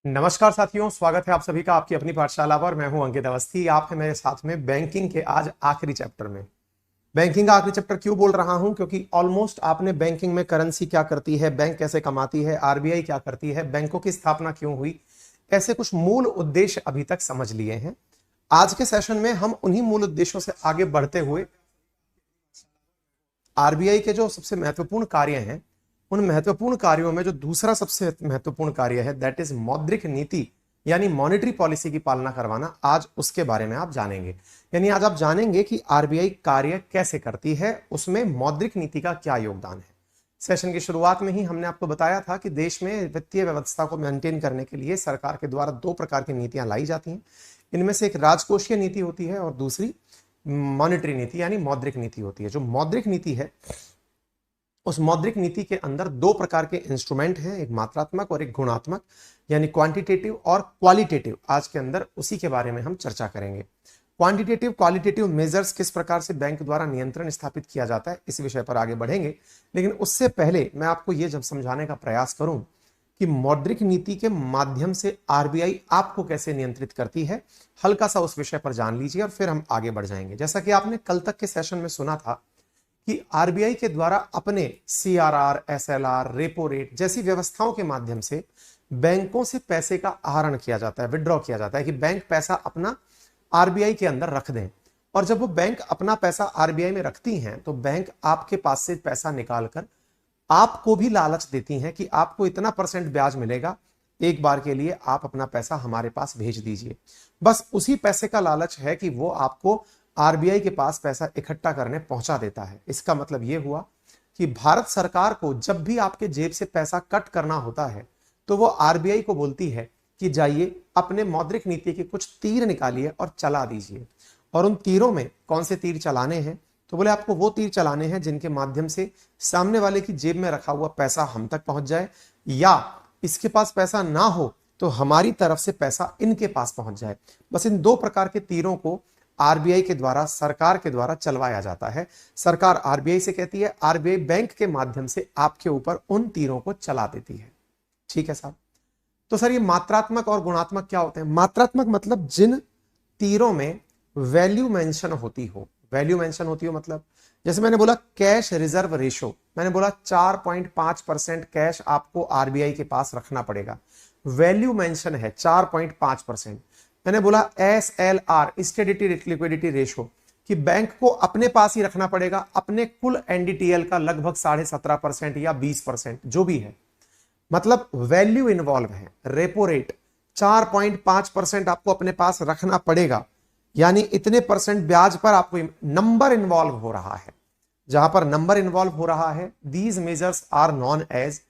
नमस्कार साथियों, स्वागत है आप सभी का आपकी अपनी पाठशाला पर। मैं हूं अंकित अवस्थी। आप हैं मेरे साथ में बैंकिंग के आज आखिरी चैप्टर में। बैंकिंग का आखिरी चैप्टर क्यों बोल रहा हूं? क्योंकि ऑलमोस्ट आपने बैंकिंग में करेंसी क्या करती है, बैंक कैसे कमाती है, आरबीआई क्या करती है, बैंकों की स्थापना क्यों हुई, ऐसे कुछ मूल उद्देश्य अभी तक समझ लिए हैं। आज के सेशन में हम उन्हीं मूल उद्देश्यों से आगे बढ़ते हुए आरबीआई के जो सबसे महत्वपूर्ण कार्य हैं, उन महत्वपूर्ण कार्यों में जो दूसरा सबसे महत्वपूर्ण कार्य है, दैट इज मौद्रिक नीति यानी मॉनेटरी पॉलिसी की पालना करवाना, आज उसके बारे में आप जानेंगे। यानी आज आप जानेंगे कि आरबीआई कार्य कैसे करती है, उसमें मौद्रिक नीति का क्या योगदान है। सेशन की शुरुआत में ही हमने आपको बताया था कि देश में वित्तीय व्यवस्था को मेंटेन करने के लिए सरकार के द्वारा दो प्रकार की नीतियां लाई जाती हैं। इनमें से एक राजकोषीय नीति होती है और दूसरी मॉनेटरी नीति यानी मौद्रिक नीति होती है। जो मौद्रिक नीति है, उस मौद्रिक नीति के अंदर दो प्रकार के इंस्ट्रूमेंट हैं, एक मात्रात्मक और एक गुणात्मक, यानी क्वांटिटेटिव और क्वालिटेटिव। आज के अंदर उसी के बारे में हम चर्चा करेंगे। क्वांटिटेटिव क्वालिटेटिव मेजर्स किस प्रकार से बैंक द्वारा नियंत्रण स्थापित किया जाता है, इस विषय पर आगे बढ़ेंगे। लेकिन उससे पहले मैं आपको यह जब समझाने का प्रयास करूं कि मौद्रिक नीति के माध्यम से आरबीआई आपको कैसे नियंत्रित करती है, हल्का सा उस विषय पर जान लीजिए और फिर हम आगे बढ़ जाएंगे। जैसा कि आपने कल तक के सेशन में सुना था कि आरबीआई के द्वारा अपने सीआरआर, एसएलआर, रेपो रेट जैसी व्यवस्थाओं के माध्यम से बैंकों से पैसे का आहरण किया जाता है, विड्रॉ किया जाता है कि बैंक पैसा अपना आरबीआई के अंदर रख दें। और जब वो बैंक अपना पैसा आरबीआई में रखती हैं तो बैंक आपके पास से पैसा निकालकर आपको भी लालच देती हैं कि आपको इतना परसेंट ब्याज मिलेगा, एक बार के लिए आप अपना पैसा हमारे पास भेज दीजिए। बस उसी पैसे का लालच है कि वो आपको आरबीआई के पास पैसा इकट्ठा करने पहुंचा देता है। इसका मतलब यह हुआ कि भारत सरकार को जब भी आपके जेब से पैसा कट करना होता है तो वो आरबीआई को बोलती है कि जाइए अपने मौद्रिक नीति के कुछ तीर निकालिए और चला दीजिए। और उन तीरों में कौन से तीर चलाने हैं? तो बोले आपको वो तीर चलाने हैं जिनके माध्यम से सामने वाले की जेब में रखा हुआ पैसा हम तक पहुंच जाए, या इसके पास पैसा ना हो तो हमारी तरफ से पैसा इनके पास पहुंच जाए। बस इन दो प्रकार के तीरों को आरबीआई के द्वारा, सरकार के द्वारा चलवाया जाता है। सरकार आरबीआई से कहती है, आरबीआई बैंक के माध्यम से आपके ऊपर उन तीरों को चला देती है। ठीक है साहब। तो सर ये मात्रात्मक और गुणात्मक क्या होते हैं? मात्रात्मक मतलब जिन तीरों में वैल्यू मेंशन होती हो। वैल्यू मेंशन होती हो मतलब जैसे मैंने बोला कैश रिजर्व रेशो, मैंने बोला 4.5% कैश आपको आरबीआई के पास रखना पड़ेगा। वैल्यू मेंशन है 4.5%। मैंने बोला S L R, statutory liquidity ratio, कि बैंक को अपने पास ही रखना पड़ेगा अपने कुल एनडीटीएल का लगभग 17.5% या 20%, जो भी है। मतलब वैल्यू इन्वॉल्व है। रेपो रेट 4.5% आपको अपने पास रखना पड़ेगा, यानी इतने परसेंट ब्याज पर आपको नंबर इन्वॉल्व हो रहा है। जहां पर नंबर इन्वॉल्व हो रहा है, these measures are known as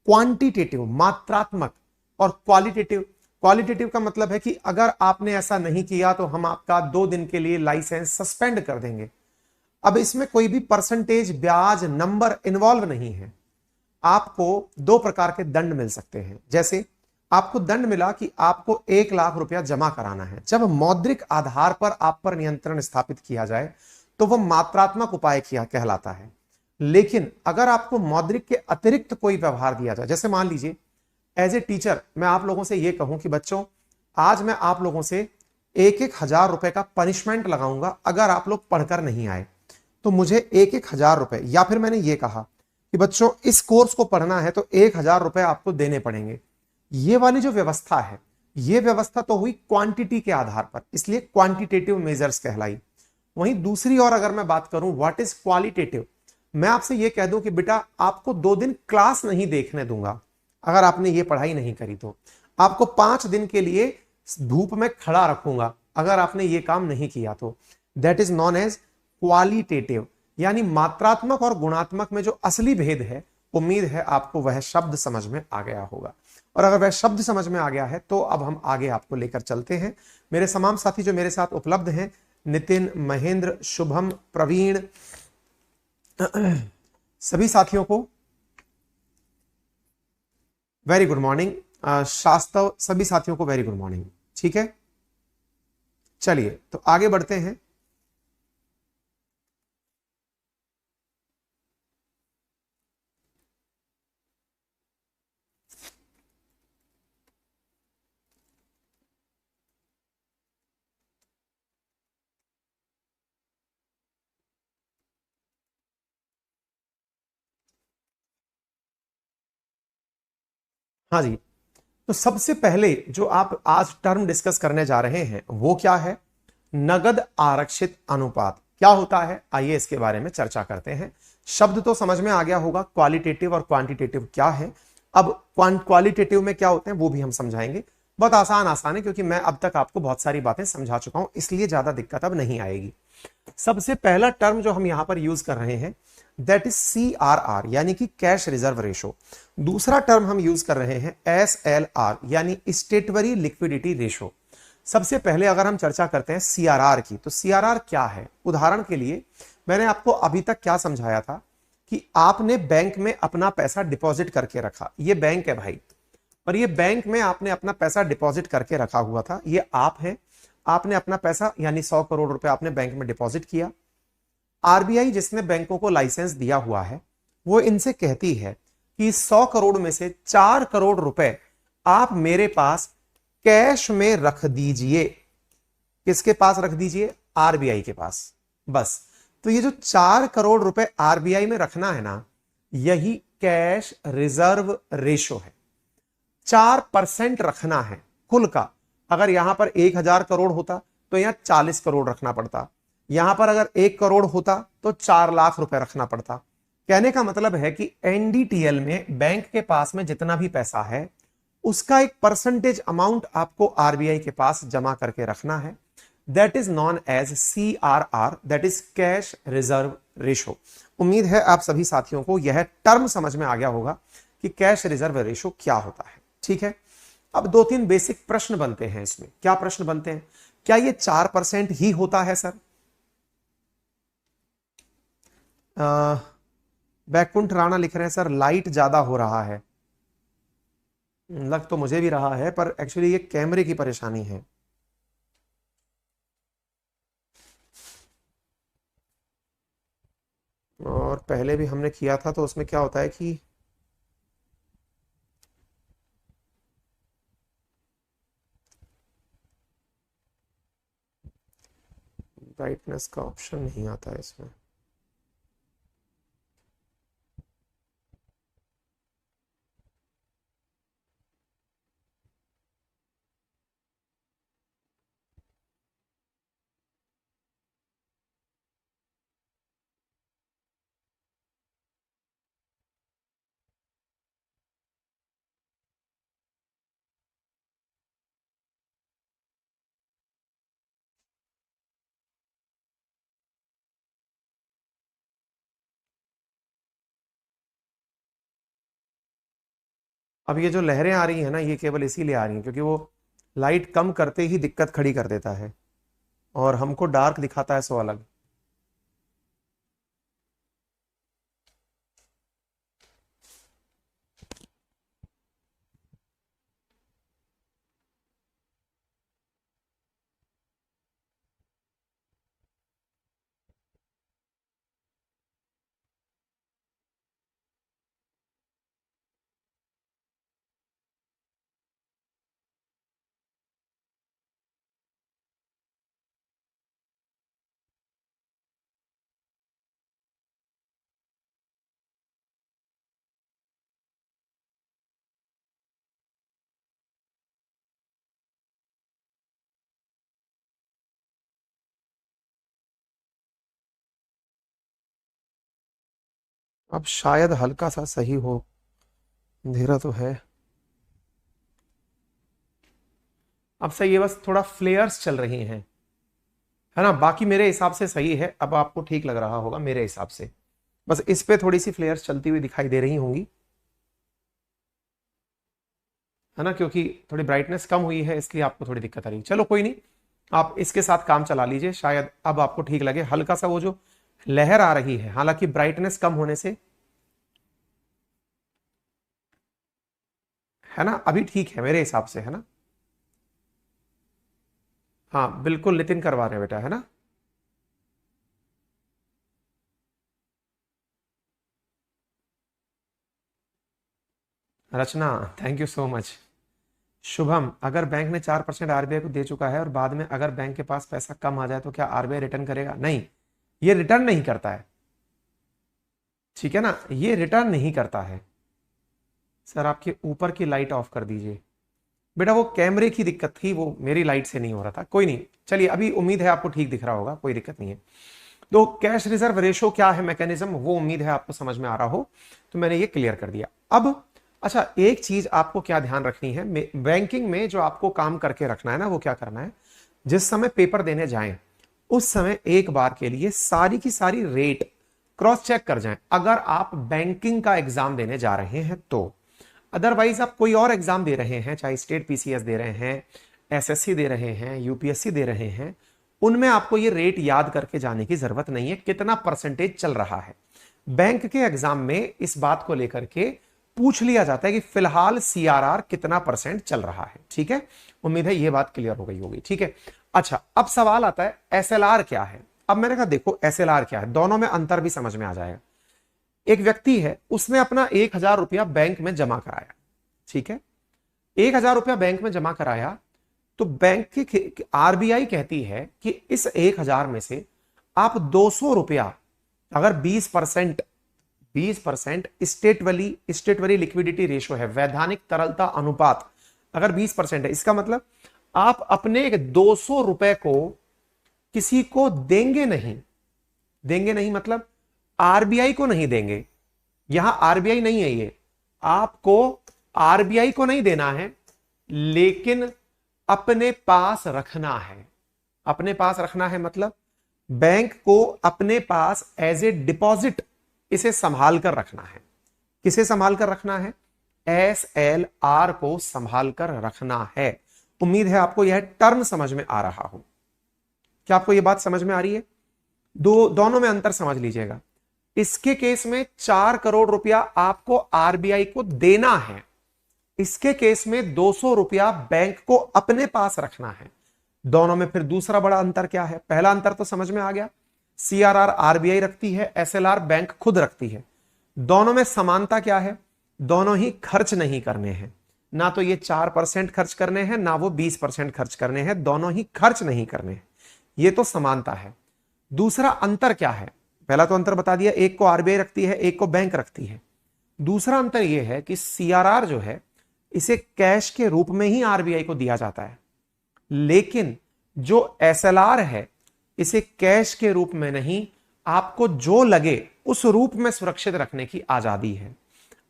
quantitative, मात्रात्मक, और क्वालिटेटिव। क्वालिटेटिव का मतलब है कि अगर आपने ऐसा नहीं किया तो हम आपका 2 दिन के लिए लाइसेंस सस्पेंड कर देंगे। अब इसमें कोई भी परसेंटेज, ब्याज, नंबर इन्वॉल्व नहीं है। आपको दो प्रकार के दंड मिल सकते हैं। जैसे आपको दंड मिला कि आपको 1 लाख रुपया जमा कराना है। जब मौद्रिक आधार पर आप पर नियंत्रण स्थापित किया जाए तो वह मात्रात्मक उपाय किया कहलाता है। लेकिन अगर आपको मौद्रिक के अतिरिक्त कोई व्यवहार दिया जाए, जैसे मान लीजिए एज ए टीचर मैं आप लोगों से यह कहूं कि बच्चों, आज मैं आप लोगों से 1,000 रुपए का पनिशमेंट लगाऊंगा अगर आप लोग पढ़कर नहीं आए, तो मुझे 1,000 रुपए, या फिर मैंने ये कहा कि बच्चों इस कोर्स को पढ़ना है तो 1,000 रुपए आपको देने पड़ेंगे। ये वाली जो व्यवस्था है, ये व्यवस्था तो हुई क्वांटिटी के आधार पर, इसलिए क्वांटिटेटिव मेजर्स कहलाई। वहीं दूसरी ओर अगर मैं बात करूं व्हाट इज क्वालिटेटिव, मैं आपसे यह कह दूं कि बेटा आपको 2 दिन क्लास नहीं देखने दूंगा अगर आपने ये पढ़ाई नहीं करी तो। आपको 5 दिन के लिए धूप में खड़ा रखूंगा अगर आपने ये काम नहीं किया तो। That is known as qualitative. यानी मात्रात्मक और गुणात्मक में जो असली भेद है, उम्मीद है आपको वह शब्द समझ में आ गया होगा। और अगर वह शब्द समझ में आ गया है तो अब हम आगे आपको लेकर चलते हैं। मेरे तमाम साथी जो मेरे साथ उपलब्ध हैं, नितिन, महेंद्र, शुभम, प्रवीण, सभी साथियों को वेरी गुड मॉर्निंग। शास्त्रव, सभी साथियों को वेरी गुड मॉर्निंग। ठीक है, चलिए तो आगे बढ़ते हैं। हाँ जी, तो सबसे पहले जो आप आज टर्म डिस्कस करने जा रहे हैं वो क्या है? नगद आरक्षित अनुपात क्या होता है, आइए इसके बारे में चर्चा करते हैं। शब्द तो समझ में आ गया होगा, क्वालिटेटिव और क्वांटिटेटिव क्या है। अब क्वालिटेटिव में क्या होते हैं वो भी हम समझाएंगे। बहुत आसान है, क्योंकि मैं अब तक आपको बहुत सारी बातें समझा चुका हूं, इसलिए ज्यादा दिक्कत अब नहीं आएगी। सबसे पहला टर्म जो हम यहां पर यूज कर रहे हैं दैट इज CRR, यानी कि कैश रिजर्व रेशो। दूसरा टर्म हम यूज कर रहे हैं SLR, यानी स्टेटवरी लिक्विडिटी रेशो। सबसे पहले अगर हम चर्चा करते हैं CRR की, तो CRR क्या है? उदाहरण के लिए मैंने आपको अभी तक क्या समझाया था कि आपने बैंक में अपना पैसा डिपॉजिट करके रखा। ये बैंक है भाई, और ये बैंक में आपने अपना पैसा डिपॉजिट करके रखा हुआ था। ये आप है, आपने अपना पैसा यानी 100 करोड़ रुपए आपने बैंक में डिपॉजिट किया। आरबीआई जिसने बैंकों को लाइसेंस दिया हुआ है वो इनसे कहती है कि 100 करोड़ में से 4 करोड़ रुपए आप मेरे पास कैश में रख दीजिए। किसके पास रख दीजिए? आरबीआई के पास। बस, तो ये जो 4 करोड़ रुपए आरबीआई में रखना है ना, यही कैश रिजर्व रेशो है। 4% रखना है कुल का। अगर यहां पर 1000 करोड़ होता तो यहां 40 करोड़ रखना पड़ता। यहां पर अगर 1 करोड़ होता तो 4 लाख रुपए रखना पड़ता। कहने का मतलब है कि एनडीटीएल में बैंक के पास में जितना भी पैसा है उसका एक परसेंटेज अमाउंट आपको आरबीआई के पास जमा करके रखना है। That is known as CRR, that is cash reserve ratio. उम्मीद है आप सभी साथियों को यह टर्म समझ में आ गया होगा कि कैश रिजर्व रेशो क्या होता है। ठीक है, अब 2-3 बेसिक प्रश्न बनते हैं इसमें। क्या प्रश्न बनते हैं? क्या ये 4% ही होता है सर? बैकुंठ राणा लिख रहे हैं सर लाइट ज्यादा हो रहा है। लग तो मुझे भी रहा है, पर एक्चुअली ये कैमरे की परेशानी है। और पहले भी हमने किया था तो उसमें क्या होता है कि ब्राइटनेस का ऑप्शन नहीं आता है इसमें। अब ये जो लहरें आ रही है ना, ये केवल इसीलिए आ रही हैं क्योंकि वो लाइट कम करते ही दिक्कत खड़ी कर देता है और हमको डार्क दिखाता है सो अलग। अब शायद हल्का सा सही हो, अंधेरा तो है। अब सही है, बस थोड़ा फ्लेयर्स चल रही हैं, है ना। बाकी मेरे हिसाब से सही है। अब आपको ठीक लग रहा होगा मेरे हिसाब से, बस इस पे थोड़ी सी फ्लेयर्स चलती हुई दिखाई दे रही होंगी, है ना, क्योंकि थोड़ी ब्राइटनेस कम हुई है इसलिए आपको थोड़ी दिक्कत आ रही है। चलो कोई नहीं, आप इसके साथ काम चला लीजिए, शायद अब आपको ठीक लगे। हल्का सा वो जो लहर आ रही है, हालांकि ब्राइटनेस कम होने से, है ना, अभी ठीक है मेरे हिसाब से, है ना। हाँ बिल्कुल, नितिन करवा रहे हैं बेटा, है ना। Rachna, thank you so much. Shubham, अगर बैंक ने 4% आरबीआई को दे चुका है और बाद में अगर बैंक के पास पैसा कम आ जाए तो क्या आरबीआई रिटर्न करेगा? नहीं, ये रिटर्न नहीं करता है। ठीक है ना, ये रिटर्न नहीं करता है। सर आपके ऊपर की लाइट ऑफ कर दीजिए। बेटा वो कैमरे की दिक्कत थी, वो मेरी लाइट से नहीं हो रहा था। कोई नहीं, चलिए अभी उम्मीद है आपको ठीक दिख रहा होगा, कोई दिक्कत नहीं है। तो कैश रिजर्व रेशो क्या है मैकेनिज्म, वो उम्मीद है आपको समझ में आ रहा हो, तो मैंने ये क्लियर कर दिया। अब अच्छा, एक चीज आपको क्या ध्यान रखनी है, बैंकिंग में जो आपको काम करके रखना है ना, वो क्या करना है, जिस समय पेपर देने जाएं उस समय एक बार के लिए सारी की सारी रेट क्रॉस चेक कर जाएं, अगर आप बैंकिंग का एग्जाम देने जा रहे हैं तो। अदरवाइज आप कोई और एग्जाम दे रहे हैं, चाहे स्टेट पीसीएस दे रहे हैं, एसएससी दे रहे हैं, यूपीएससी दे रहे हैं, उनमें आपको ये रेट याद करके जाने की जरूरत नहीं है कितना परसेंटेज चल रहा है। बैंक के एग्जाम में इस बात को लेकर के पूछ लिया जाता है कि फिलहाल सीआरआर कितना परसेंट चल रहा है। ठीक है, उम्मीद है ये बात क्लियर हो गई होगी। ठीक है, अच्छा अब सवाल आता है एसएलआर क्या है। अब मैंने कहा देखो एसएलआर क्या है, दोनों में अंतर भी समझ में आ जाएगा। एक व्यक्ति है, उसने अपना 1,000 रुपया बैंक में जमा कराया। ठीक है, 1,000 रुपया बैंक में जमा कराया, तो बैंक की आरबीआई कहती है कि इस 1,000 में से आप 200 रुपया, अगर 20% स्टेट वाली लिक्विडिटी रेशो है, वैधानिक तरलता अनुपात अगर 20% है, इसका मतलब आप अपने 200 रुपए को किसी को देंगे नहीं मतलब आरबीआई को नहीं देंगे। यहां आरबीआई नहीं है, ये आपको आरबीआई को नहीं देना है, लेकिन अपने पास रखना है। अपने पास रखना है मतलब बैंक को अपने पास एज ए डिपॉजिट इसे संभाल कर रखना है। किसे संभाल कर रखना है, एसएलआर को संभाल कर रखना है। उम्मीद है आपको यह टर्म समझ में आ रहा हो। क्या आपको यह बात समझ में आ रही है? दोनों में अंतर समझ लीजिएगा। इसके केस में 4 करोड़ रुपया आपको आरबीआई को देना है, इसके केस में 200 रुपया बैंक को अपने पास रखना है। दोनों में फिर दूसरा बड़ा अंतर क्या है? पहला अंतर तो समझ में आ गया, सीआरआर आरबीआई रखती है, एसएलआर बैंक खुद रखती है। दोनों में समानता क्या है? दोनों ही खर्च नहीं करने हैं, ना तो ये 4% खर्च करने हैं, ना वो 20% खर्च करने हैं, दोनों ही खर्च नहीं करने हैं। ये तो समानता है। दूसरा अंतर क्या है? पहला तो अंतर बता दिया, एक को आरबीआई रखती है, एक को बैंक रखती है। दूसरा अंतर यह है कि सीआरआर जो है इसे कैश के रूप में ही आरबीआई को दिया जाता है, लेकिन जो एसएलआर है इसे कैश के रूप में नहीं, आपको जो लगे उस रूप में सुरक्षित रखने की आजादी है।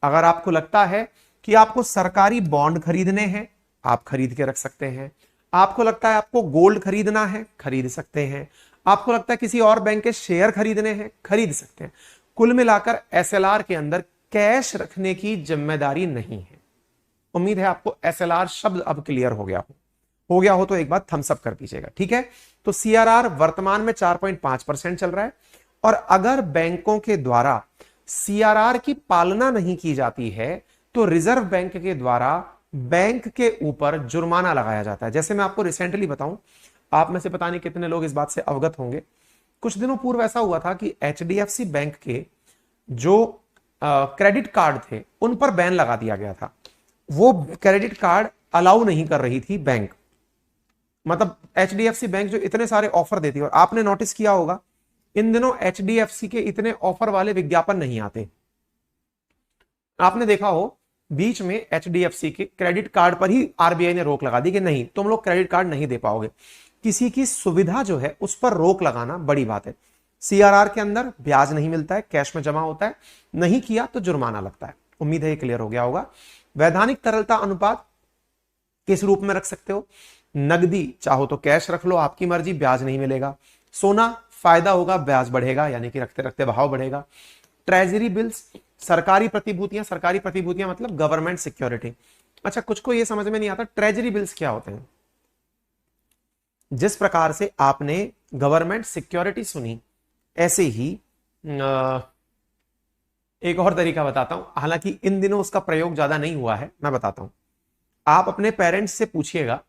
अगर आपको लगता है कि आपको सरकारी बॉन्ड खरीदने हैं, आप खरीद के रख सकते हैं। आपको लगता है आपको गोल्ड खरीदना है, खरीद सकते हैं। आपको लगता है किसी और बैंक के शेयर खरीदने हैं, खरीद सकते हैं। कुल मिलाकर एसएलआर के अंदर कैश रखने की जिम्मेदारी नहीं है। उम्मीद है आपको एसएलआर शब्द अब क्लियर हो गया हो तो एक बार थम्स अप कर दीजिएगा। ठीक है, तो सीआरआर वर्तमान में 4.5% चल रहा है, और अगर बैंकों के द्वारा सीआरआर की पालना नहीं की जाती है तो रिजर्व बैंक के द्वारा बैंक के ऊपर जुर्माना लगाया जाता है। जैसे मैं आपको रिसेंटली बताऊं, आप में से पता नहीं कितने लोग इस बात से अवगत होंगे, कुछ दिनों पूर्व ऐसा हुआ था कि एचडीएफसी बैंक के जो क्रेडिट कार्ड थे उन पर बैन लगा दिया गया था। वो क्रेडिट कार्ड अलाउ नहीं कर रही थी बैंक, मतलब एचडीएफसी बैंक जो इतने सारे ऑफर देती है, और आपने नोटिस किया होगा इन दिनों एचडीएफसी के इतने ऑफर वाले विज्ञापन नहीं आते। आपने देखा हो बीच में एचडीएफसी के क्रेडिट कार्ड पर ही आरबीआई ने रोक लगा दी कि नहीं, तुम लोग क्रेडिट कार्ड नहीं दे पाओगे। किसी की सुविधा जो है उस पर रोक लगाना बड़ी बात है। सीआरआर के अंदर ब्याज नहीं मिलता है, कैश में जमा होता है, नहीं किया तो जुर्माना लगता है। उम्मीद है ये क्लियर हो गया होगा। वैधानिक तरलता अनुपात किस रूप में रख सकते हो? नगदी चाहो तो कैश रख लो, आपकी मर्जी, ब्याज नहीं मिलेगा। सोना फायदा होगा, ब्याज बढ़ेगा, यानी कि रखते रखते भाव बढ़ेगा। ट्रेजरी बिल्स, सरकारी प्रतिभूतियां मतलब गवर्नमेंट सिक्योरिटी। अच्छा, कुछ को यह समझ में नहीं आता ट्रेजरी बिल्स क्या होते हैं। जिस प्रकार से आपने गवर्नमेंट सिक्योरिटी सुनी, ऐसे ही एक और तरीका बताता हूं, हालांकि इन दिनों उसका प्रयोग ज्यादा नहीं हुआ है, मैं बताता हूं। आप अपने पेरेंट्स से पूछिएगा,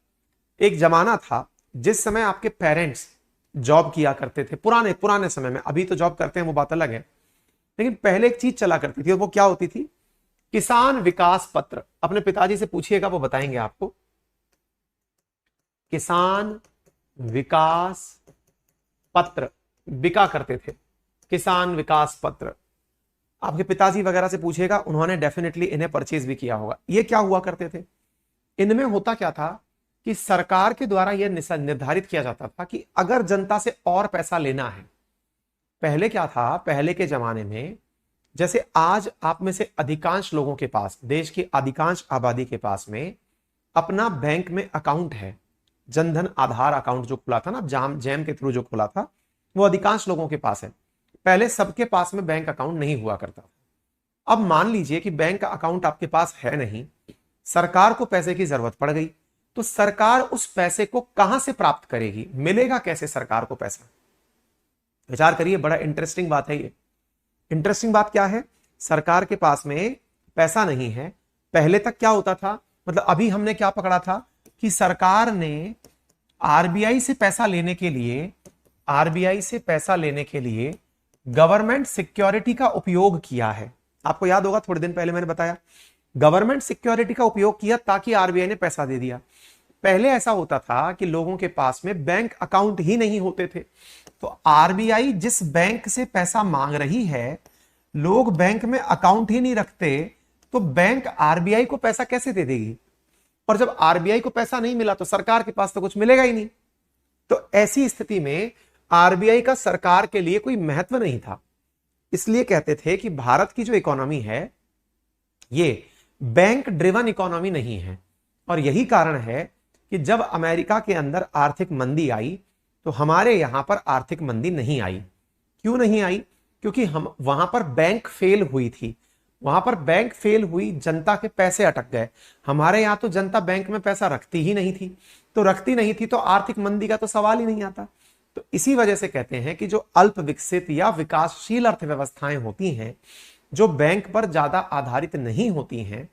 एक जमाना था जिस समय आपके पेरेंट्स जॉब किया करते थे, पुराने समय में, अभी तो जॉब करते हैं वो बात अलग है, लेकिन पहले एक चीज चला करती थी, और वो क्या होती थी? किसान विकास पत्र। अपने पिताजी से पूछिएगा, वो बताएंगे आपको। किसान विकास पत्र बिका करते थे, किसान विकास पत्र। आपके पिताजी वगैरह से पूछेगा, उन्होंने डेफिनेटली इन्हें परचेज भी किया होगा। ये क्या हुआ करते थे, इनमें होता क्या था कि सरकार के द्वारा यह निर्धारित किया जाता था कि अगर जनता से और पैसा लेना है, पहले क्या था, पहले के जमाने में जैसे आज आप में से अधिकांश लोगों के पास, देश की अधिकांश आबादी के पास में अपना बैंक में अकाउंट है, जनधन आधार अकाउंट जो खुला था ना, जैम के थ्रू जो खुला था, वो अधिकांश लोगों के पास है। पहले सबके पास में बैंक अकाउंट नहीं हुआ करता। अब मान लीजिए कि बैंक अकाउंट आपके पास है नहीं, सरकार को पैसे की जरूरत पड़ गई, तो सरकार उस पैसे को कहां से प्राप्त करेगी, मिलेगा कैसे सरकार को पैसा? विचार करिए, बड़ा इंटरेस्टिंग बात है ये। इंटरेस्टिंग बात क्या है, सरकार के पास में पैसा नहीं है। पहले तक क्या होता था, मतलब अभी हमने क्या पकड़ा था कि सरकार ने आरबीआई से पैसा लेने के लिए, आरबीआई से पैसा लेने के लिए गवर्नमेंट सिक्योरिटी का उपयोग किया है। आपको याद होगा थोड़े दिन पहले मैंने बताया, गवर्नमेंट सिक्योरिटी का उपयोग किया ताकि आरबीआई ने पैसा दे दिया। पहले ऐसा होता था कि लोगों के पास में बैंक अकाउंट ही नहीं होते थे, तो आरबीआई जिस बैंक से पैसा मांग रही है, लोग बैंक में अकाउंट ही नहीं रखते, तो बैंक आरबीआई को पैसा कैसे दे देगी? और जब आरबीआई को पैसा नहीं मिला तो सरकार के पास तो कुछ मिलेगा ही नहीं। तो ऐसी स्थिति में आरबीआई का सरकार के लिए कोई महत्व नहीं था। इसलिए कहते थे कि भारत की जो इकोनॉमी है ये बैंक ड्रिवन इकोनॉमी नहीं है। और यही कारण है कि जब अमेरिका के अंदर आर्थिक मंदी आई तो हमारे यहां पर आर्थिक मंदी नहीं आई। क्यों नहीं आई? क्योंकि हम वहां पर बैंक फेल हुई थी, वहां पर बैंक फेल हुई, जनता के पैसे अटक गए। हमारे यहां तो जनता बैंक में पैसा रखती ही नहीं थी, तो रखती नहीं थी तो आर्थिक मंदी का तो सवाल ही नहीं आता। तो इसी वजह से कहते हैं कि जो अल्प विकसित या विकासशील अर्थव्यवस्थाएं होती हैं, जो बैंक पर ज्यादा आधारित नहीं होती हैं,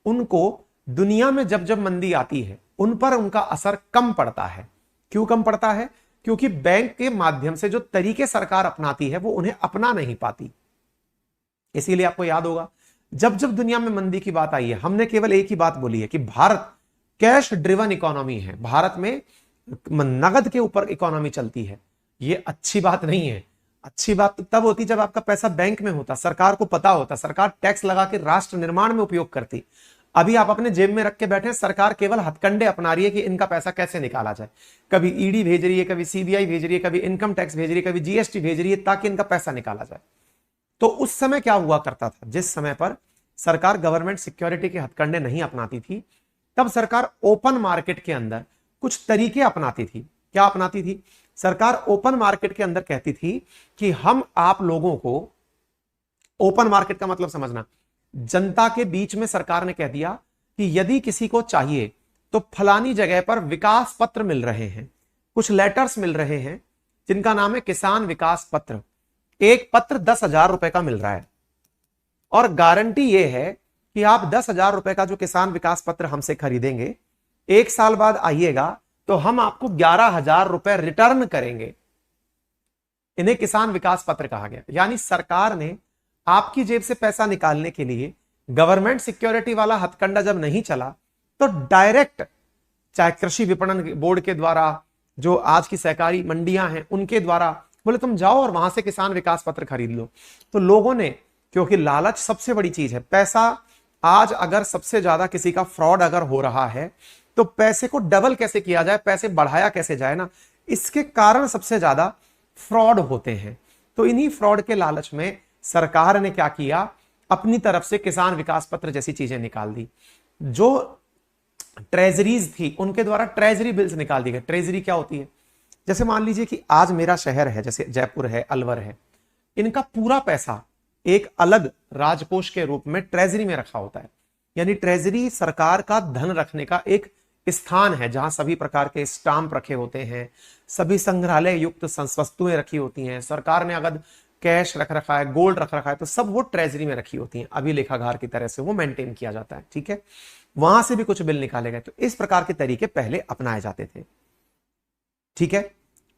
उनको दुनिया में जब जब मंदी आती है उन पर उनका असर कम पड़ता है। क्यों कम पड़ता है? क्योंकि बैंक के माध्यम से जो तरीके सरकार अपनाती है वो उन्हें अपना नहीं पाती। इसीलिए आपको याद होगा जब जब दुनिया में मंदी की बात आई है, हमने केवल एक ही बात बोली है कि भारत कैश ड्रिवन इकोनॉमी है, भारत में नगद के ऊपर इकोनॉमी चलती है। ये अच्छी बात नहीं है। अच्छी बात तो तब होती जब आपका पैसा बैंक में होता, सरकार को पता होता, सरकार टैक्स लगा के राष्ट्र निर्माण में उपयोग करती। अभी आप अपने जेब में रख के बैठे, सरकार केवल हथकंडे अपना रही है कि इनका पैसा कैसे निकाला जाए। कभी ईडी भेज रही है, कभी सीबीआई भेज रही है, कभी इनकम टैक्स भेज रही है, कभी जीएसटी भेज रही है, ताकि इनका पैसा निकाला जाए। तो उस समय क्या हुआ करता था, जिस समय पर सरकार गवर्नमेंट सिक्योरिटी के हथकंडे नहीं अपनाती थी, तब सरकार ओपन मार्केट के अंदर कुछ तरीके अपनाती थी। क्या अपनाती थी? सरकार ओपन मार्केट के अंदर कहती थी कि हम आप लोगों को, ओपन मार्केट का मतलब समझना, जनता के बीच में सरकार ने कह दिया कि यदि किसी को चाहिए तो फलानी जगह पर विकास पत्र मिल रहे हैं, कुछ लेटर्स मिल रहे हैं जिनका नाम है किसान विकास पत्र। एक पत्र 10,000 रुपए का मिल रहा है और गारंटी यह है कि आप 10,000 रुपए का जो किसान विकास पत्र हमसे खरीदेंगे, एक साल बाद आइएगा तो हम आपको 11,000 रुपए रिटर्न करेंगे। इन्हें किसान विकास पत्र कहा गया। यानी सरकार ने आपकी जेब से पैसा निकालने के लिए गवर्नमेंट सिक्योरिटी वाला हथकंडा जब नहीं चला, तो डायरेक्ट, चाहे कृषि विपणन बोर्ड के द्वारा, जो आज की सहकारी मंडियां हैं उनके द्वारा, बोले तुम जाओ और वहां से किसान विकास पत्र खरीद लो। तो लोगों ने, क्योंकि लालच सबसे बड़ी चीज है, पैसा आज अगर सबसे ज्यादा किसी का फ्रॉड अगर हो रहा है तो पैसे को डबल कैसे किया जाए, पैसे बढ़ाया कैसे जाए ना, इसके कारण सबसे ज्यादा फ्रॉड होते हैं। तो इन्हीं फ्रॉड के लालच में सरकार ने क्या किया, अपनी तरफ से किसान विकास पत्र जैसी चीजें निकाल दी। जो ट्रेजरीज थी उनके द्वारा ट्रेजरी बिल्स निकाल दी गई। ट्रेजरी क्या होती है? जैसे मान लीजिए कि आज मेरा शहर है, जैसे जयपुर है, अलवर है, इनका पूरा पैसा एक अलग राजकोष के रूप में ट्रेजरी में रखा होता है। यानी ट्रेजरी सरकार का धन रखने का एक स्थान है जहां सभी प्रकार के स्टाम्प रखे होते हैं, सभी संग्रहालय युक्त वस्तुएं रखी होती हैं। सरकार ने अगर कैश रख रखा है, गोल्ड रख रखा है, तो सब वो ट्रेजरी में रखी होती हैं। अभिलेखागार की तरह से वो मेंटेन किया जाता है। ठीक है, वहां से भी कुछ बिल निकाले गए। तो इस प्रकार के तरीके पहले अपनाए जाते थे। ठीक है,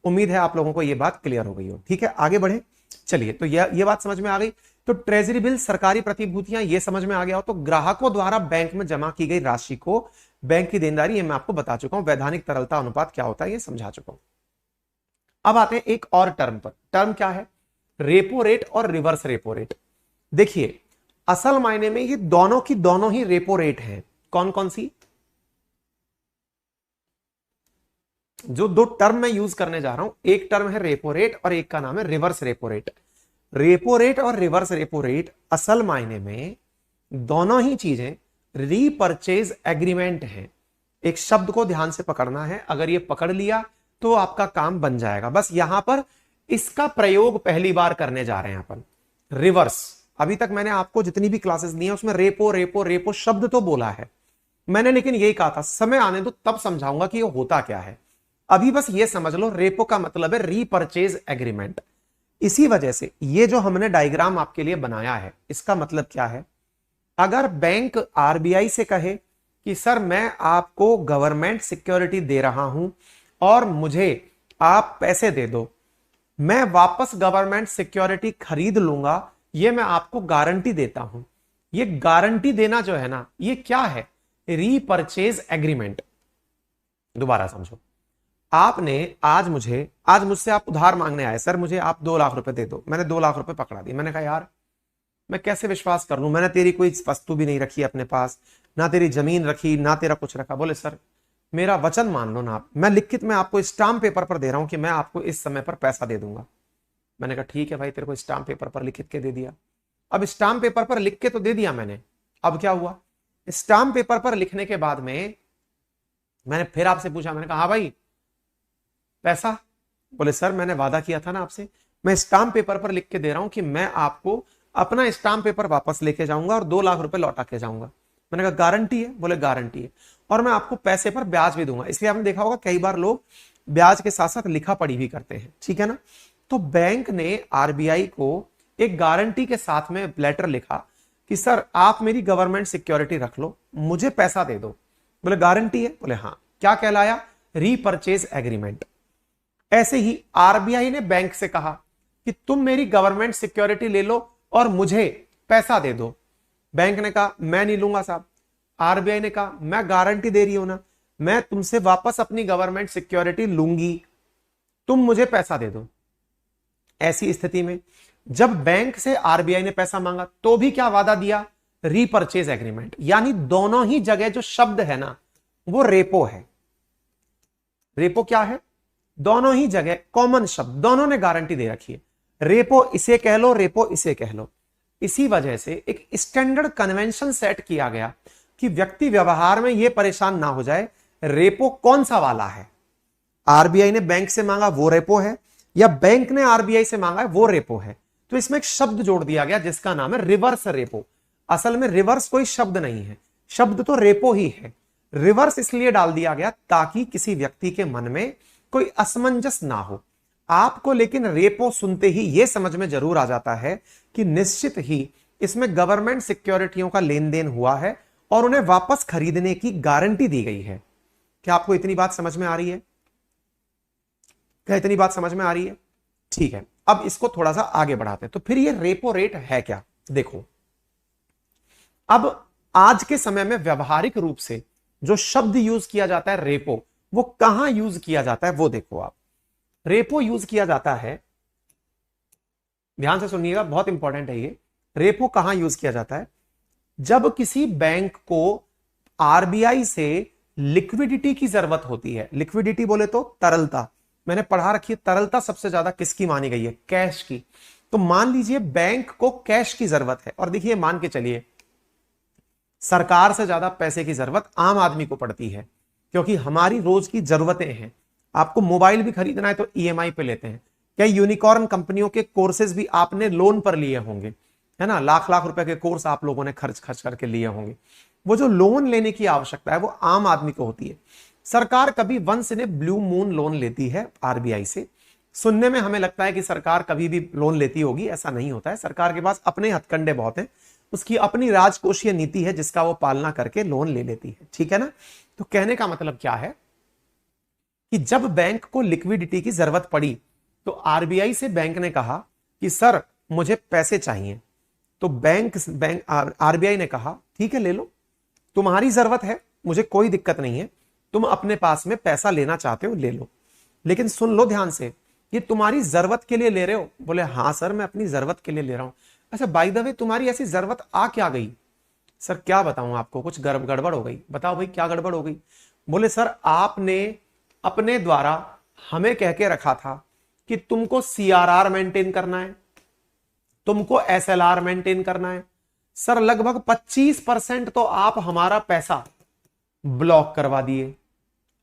उम्मीद है आप लोगों को यह बात क्लियर हो गई हो। ठीक है, आगे बढ़े। चलिए, तो यह बात समझ में आ गई। तो ट्रेजरी बिल, सरकारी प्रतिभूतियां, ये समझ में आ गया हो। तो ग्राहकों द्वारा बैंक में जमा की गई राशि को बैंक की देनदारी, ये मैं आपको बता चुका हूं। वैधानिक तरलता अनुपात क्या होता है ये समझा चुका हूं। अब आते हैं एक और टर्म पर। टर्म क्या है? रेपो रेट और रिवर्स रेपो रेट। देखिए असल मायने में ये दोनों की दोनों ही रेपो रेट हैं। कौन कौन सी? जो दो टर्म मैं यूज करने जा रहा हूं, एक टर्म है रेपो रेट और एक का नाम है reverse repo rate. Repo rate और रिवर्स रेपो रेट असल मायने में दोनों ही चीजें रीपर्चेज एग्रीमेंट है। एक शब्द को ध्यान से पकड़ना है, अगर ये पकड़ लिया तो आपका काम बन जाएगा। बस यहां पर इसका प्रयोग पहली बार करने जा रहे हैं अपन। रिवर्स, अभी तक मैंने आपको जितनी भी क्लासेस दी हैं उसमें रेपो रेपो रेपो शब्द तो बोला है मैंने, लेकिन यही कहा था समय आने दो तब समझाऊंगा कि ये होता क्या है। अभी बस ये समझ लो रेपो का मतलब है रीपर्चेज एग्रीमेंट। इसी वजह से ये जो हमने डायग्राम आपके लिए बनाया है इसका मतलब क्या है, अगर बैंक आरबीआई से कहे कि सर मैं आपको गवर्नमेंट सिक्योरिटी दे रहा हूं और मुझे आप पैसे दे दो, मैं वापस गवर्नमेंट सिक्योरिटी खरीद लूंगा, ये मैं आपको गारंटी देता हूं। ये गारंटी देना जो है ना, ये क्या है? Repurchase agreement. दोबारा समझो, आपने आज मुझसे आप उधार मांगने आए, सर मुझे आप 2 लाख रुपए दे दो। मैंने 2 लाख रुपए पकड़ा दिए। मैंने कहा यार मैं कैसे विश्वास कर लूं, मैंने तेरी कोई वस्तु भी नहीं रखी अपने पास, ना तेरी जमीन रखी ना तेरा कुछ रखा। बोले सर मेरा वचन मान लो ना आप, मैं लिखित में आपको स्टाम्प पेपर पर दे रहा हूं कि मैं आपको इस समय पर पैसा दे दूंगा। मैंने कहा ठीक है भाई, तेरे को स्टाम्प पेपर पर लिखित के दे दिया। अब स्टाम्प पेपर पर लिख के तो दे दिया मैंने, अब क्या हुआ? स्टाम्प पेपर पर लिखने के बाद में मैंने फिर आपसे पूछा, मैंने कहा हाँ भाई पैसा? बोले सर मैंने वादा किया था ना आपसे, मैं स्टाम्प पेपर पर लिख के दे रहा हूं कि मैं आपको अपना स्टाम्प पेपर वापस लेके जाऊंगा और 2 लाख रुपए लौटा के जाऊंगा। मैंने कहा गारंटी है? बोले गारंटी है, और मैं आपको पैसे पर ब्याज भी दूंगा। इसलिए आपने देखा होगा कई बार लोग ब्याज के साथ साथ लिखा पढ़ी भी करते हैं, ठीक है ना। तो बैंक ने आरबीआई को एक गारंटी के साथ में लेटर लिखा कि सर आप मेरी गवर्नमेंट सिक्योरिटी रख लो, मुझे पैसा दे दो। बोले गारंटी है? बोले हाँ। क्या कहलाया? Repurchase agreement. ऐसे ही आरबीआई ने बैंक से कहा कि तुम मेरी गवर्नमेंट सिक्योरिटी ले लो और मुझे पैसा दे दो। बैंक ने कहा मैं नहीं लूंगा साहब। आरबीआई ने कहा मैं गारंटी दे रही हूं ना, मैं तुमसे वापस अपनी गवर्नमेंट सिक्योरिटी लूंगी, तुम मुझे पैसा दे दो। ऐसी स्थिति में जब बैंक से आरबीआई ने पैसा मांगा तो भी क्या वादा दिया? Repurchase agreement. यानी दोनों ही जगह जो शब्द है ना वो रेपो है। रेपो क्या है? दोनों ही जगह कॉमन शब्द, दोनों ने गारंटी दे रखी है। रेपो इसे कह लो, रेपो इसे कह लो। इसी वजह से एक स्टैंडर्ड कन्वेंशन सेट किया गया कि व्यक्ति व्यवहार में यह परेशान ना हो जाए रेपो कौन सा वाला है। आरबीआई ने बैंक से मांगा वो रेपो है, या बैंक ने आरबीआई से मांगा है वो रेपो है। तो इसमें एक शब्द जोड़ दिया गया जिसका नाम है रिवर्स रेपो। असल में रिवर्स कोई शब्द नहीं है, शब्द तो रेपो ही है। रिवर्स इसलिए डाल दिया गया ताकि किसी व्यक्ति के मन में कोई असमंजस ना हो आपको। लेकिन रेपो सुनते ही यह समझ में जरूर आ जाता है कि निश्चित ही इसमें गवर्नमेंट सिक्योरिटियों का लेन देन हुआ है और उन्हें वापस खरीदने की गारंटी दी गई है। क्या आपको इतनी बात समझ में आ रही है? क्या इतनी बात समझ में आ रही है? ठीक है, अब इसको थोड़ा सा आगे बढ़ाते हैं। तो फिर ये रेपो रेट है क्या? देखो, अब आज के समय में व्यवहारिक रूप से जो शब्द यूज किया जाता है रेपो, वो कहां यूज किया जाता है वो देखो आप। रेपो यूज किया जाता है, ध्यान से सुनिएगा, बहुत इंपॉर्टेंट है ये। रेपो कहां यूज किया जाता है? जब किसी बैंक को आरबीआई से लिक्विडिटी की जरूरत होती है। लिक्विडिटी बोले तो तरलता, मैंने पढ़ा रखी है तरलता सबसे ज्यादा किसकी मानी गई है? कैश की। तो मान लीजिए बैंक को कैश की जरूरत है, और देखिए मान के चलिए सरकार से ज्यादा पैसे की जरूरत आम आदमी को पड़ती है, क्योंकि हमारी रोज की जरूरतें हैं। आपको मोबाइल भी खरीदना है तो ईएमआई पे लेते हैं। कई यूनिकॉर्न कंपनियों के कोर्सेज भी आपने लोन पर लिए होंगे, है ना। लाख लाख रुपए के कोर्स आप लोगों ने खर्च करके लिए होंगे। वो जो लोन लेने की आवश्यकता है वो आम आदमी को होती है। सरकार कभी once in a blue moon loan लेती है आरबीआई से। सुनने में हमें लगता है कि सरकार कभी भी लोन लेती होगी, ऐसा नहीं होता है। सरकार के पास अपने हथकंडे बहुत हैं, उसकी अपनी राजकोषीय नीति है जिसका वो पालना करके लोन ले लेती है, ठीक है ना। तो कहने का मतलब क्या है कि जब बैंक को लिक्विडिटी की जरूरत पड़ी तो आरबीआई से बैंक ने कहा कि सर मुझे पैसे चाहिए। तो बैंक आरबीआई ने कहा ठीक है ले लो, तुम्हारी जरूरत है, मुझे कोई दिक्कत नहीं है, तुम अपने पास में पैसा लेना चाहते हो ले लो, लेकिन सुन लो ध्यान से, ये तुम्हारी जरूरत के लिए ले रहे हो? बोले हाँ सर मैं अपनी जरूरत के लिए ले रहा हूं। अच्छा बाय द वे तुम्हारी ऐसी जरूरत आ क्या गई? सर क्या बताऊं आपको, कुछ गड़बड़ हो गई। बताओ भाई क्या गड़बड़ हो गई? बोले सर आपने अपने द्वारा हमें कह के रखा था कि तुमको सीआरआर मेंटेन करना है, तुमको एसएलआर मेंटेन करना है। सर लगभग 25% तो आप हमारा पैसा ब्लॉक करवा दिए।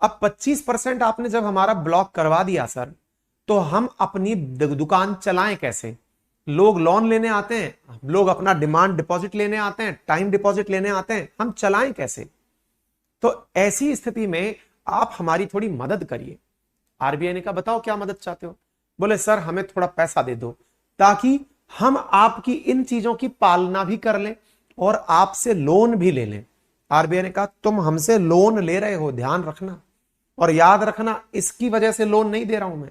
अब 25% आपने जब हमारा ब्लॉक करवा दिया सर, तो हम अपनी दुकान चलाएं कैसे? लोग लोन लेने आते हैं, लोग अपना डिमांड डिपॉजिट लेने आते हैं, टाइम डिपॉजिट लेने आते हैं, हम चलाएं कैसे? तो ऐसी स्थिति में आप हमारी थोड़ी मदद करिए। आरबीआई ने कहा बताओ क्या मदद चाहते हो? बोले सर हमें थोड़ा पैसा दे दो ताकि हम आपकी इन चीजों की पालना भी कर लें और आपसे लोन भी ले लें। आरबीआई ने कहा तुम हमसे लोन ले रहे हो, ध्यान रखना और याद रखना, इसकी वजह से लोन नहीं दे रहा हूं मैं,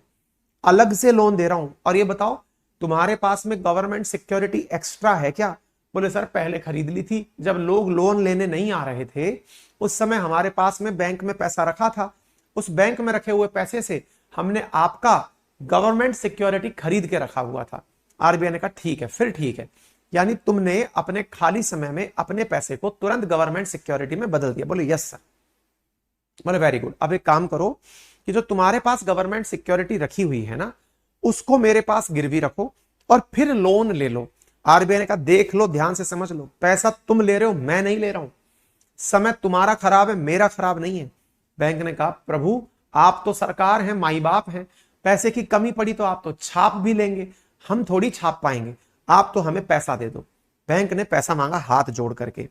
अलग से लोन दे रहा हूं। और ये बताओ तुम्हारे पास में गवर्नमेंट सिक्योरिटी एक्स्ट्रा है क्या? बोले सर पहले खरीद ली थी, जब लोग लोन लेने नहीं आ रहे थे उस समय हमारे पास में बैंक में पैसा रखा था, उस बैंक में रखे हुए पैसे से हमने आपका गवर्नमेंट सिक्योरिटी खरीद के रखा हुआ था। आरबीआई ने कहा ठीक है, फिर ठीक है, यानी तुमने अपने खाली समय में अपने पैसे को तुरंत गवर्नमेंट सिक्योरिटी में बदल दिया। बोले यस सर। बोले वेरी गुड, अब एक काम करो कि जो तुम्हारे पास गवर्नमेंट सिक्योरिटी रखी हुई है ना, उसको मेरे पास गिरवी रखो और फिर लोन ले लो। आरबीआई ने कहा देख लो, ध्यान से समझ लो, पैसा तुम ले रहे हो, मैं नहीं ले रहा हूं, समय तुम्हारा खराब है, मेरा खराब नहीं है। बैंक ने कहा प्रभु आप तो सरकार हैं, माई बाप हैं, पैसे की कमी पड़ी तो आप तो छाप भी लेंगे, हम थोड़ी छाप पाएंगे, आप तो हमें पैसा दे दो। बैंक ने पैसा मांगा हाथ जोड़ करके।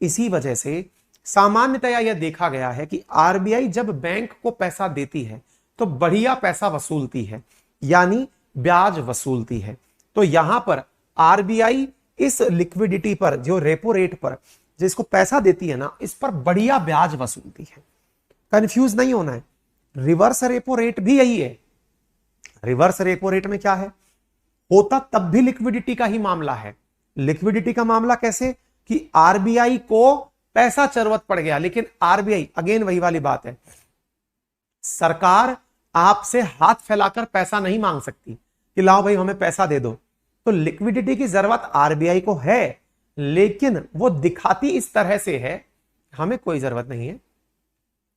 इसी वजह से सामान्यतया यह देखा गया है कि आरबीआई जब बैंक को पैसा देती है तो बढ़िया पैसा वसूलती है, यानी ब्याज वसूलती है। तो यहां पर आरबीआई इस लिक्विडिटी पर, जो रेपो रेट पर जिसको पैसा देती है ना, इस पर बढ़िया ब्याज वसूलती है। कंफ्यूज नहीं होना है, रिवर्स रेपो रेट भी यही है। रिवर्स रेपो रेट में क्या है, होता तब भी लिक्विडिटी का ही मामला है। लिक्विडिटी का मामला कैसे कि आरबीआई को पैसा जरूरत पड़ गया, लेकिन आरबीआई अगेन वही वाली बात है, सरकार आपसे हाथ फैलाकर पैसा नहीं मांग सकती कि लाओ भाई हमें पैसा दे दो। तो लिक्विडिटी की जरूरत आरबीआई को है, लेकिन वो दिखाती इस तरह से है हमें कोई जरूरत नहीं है,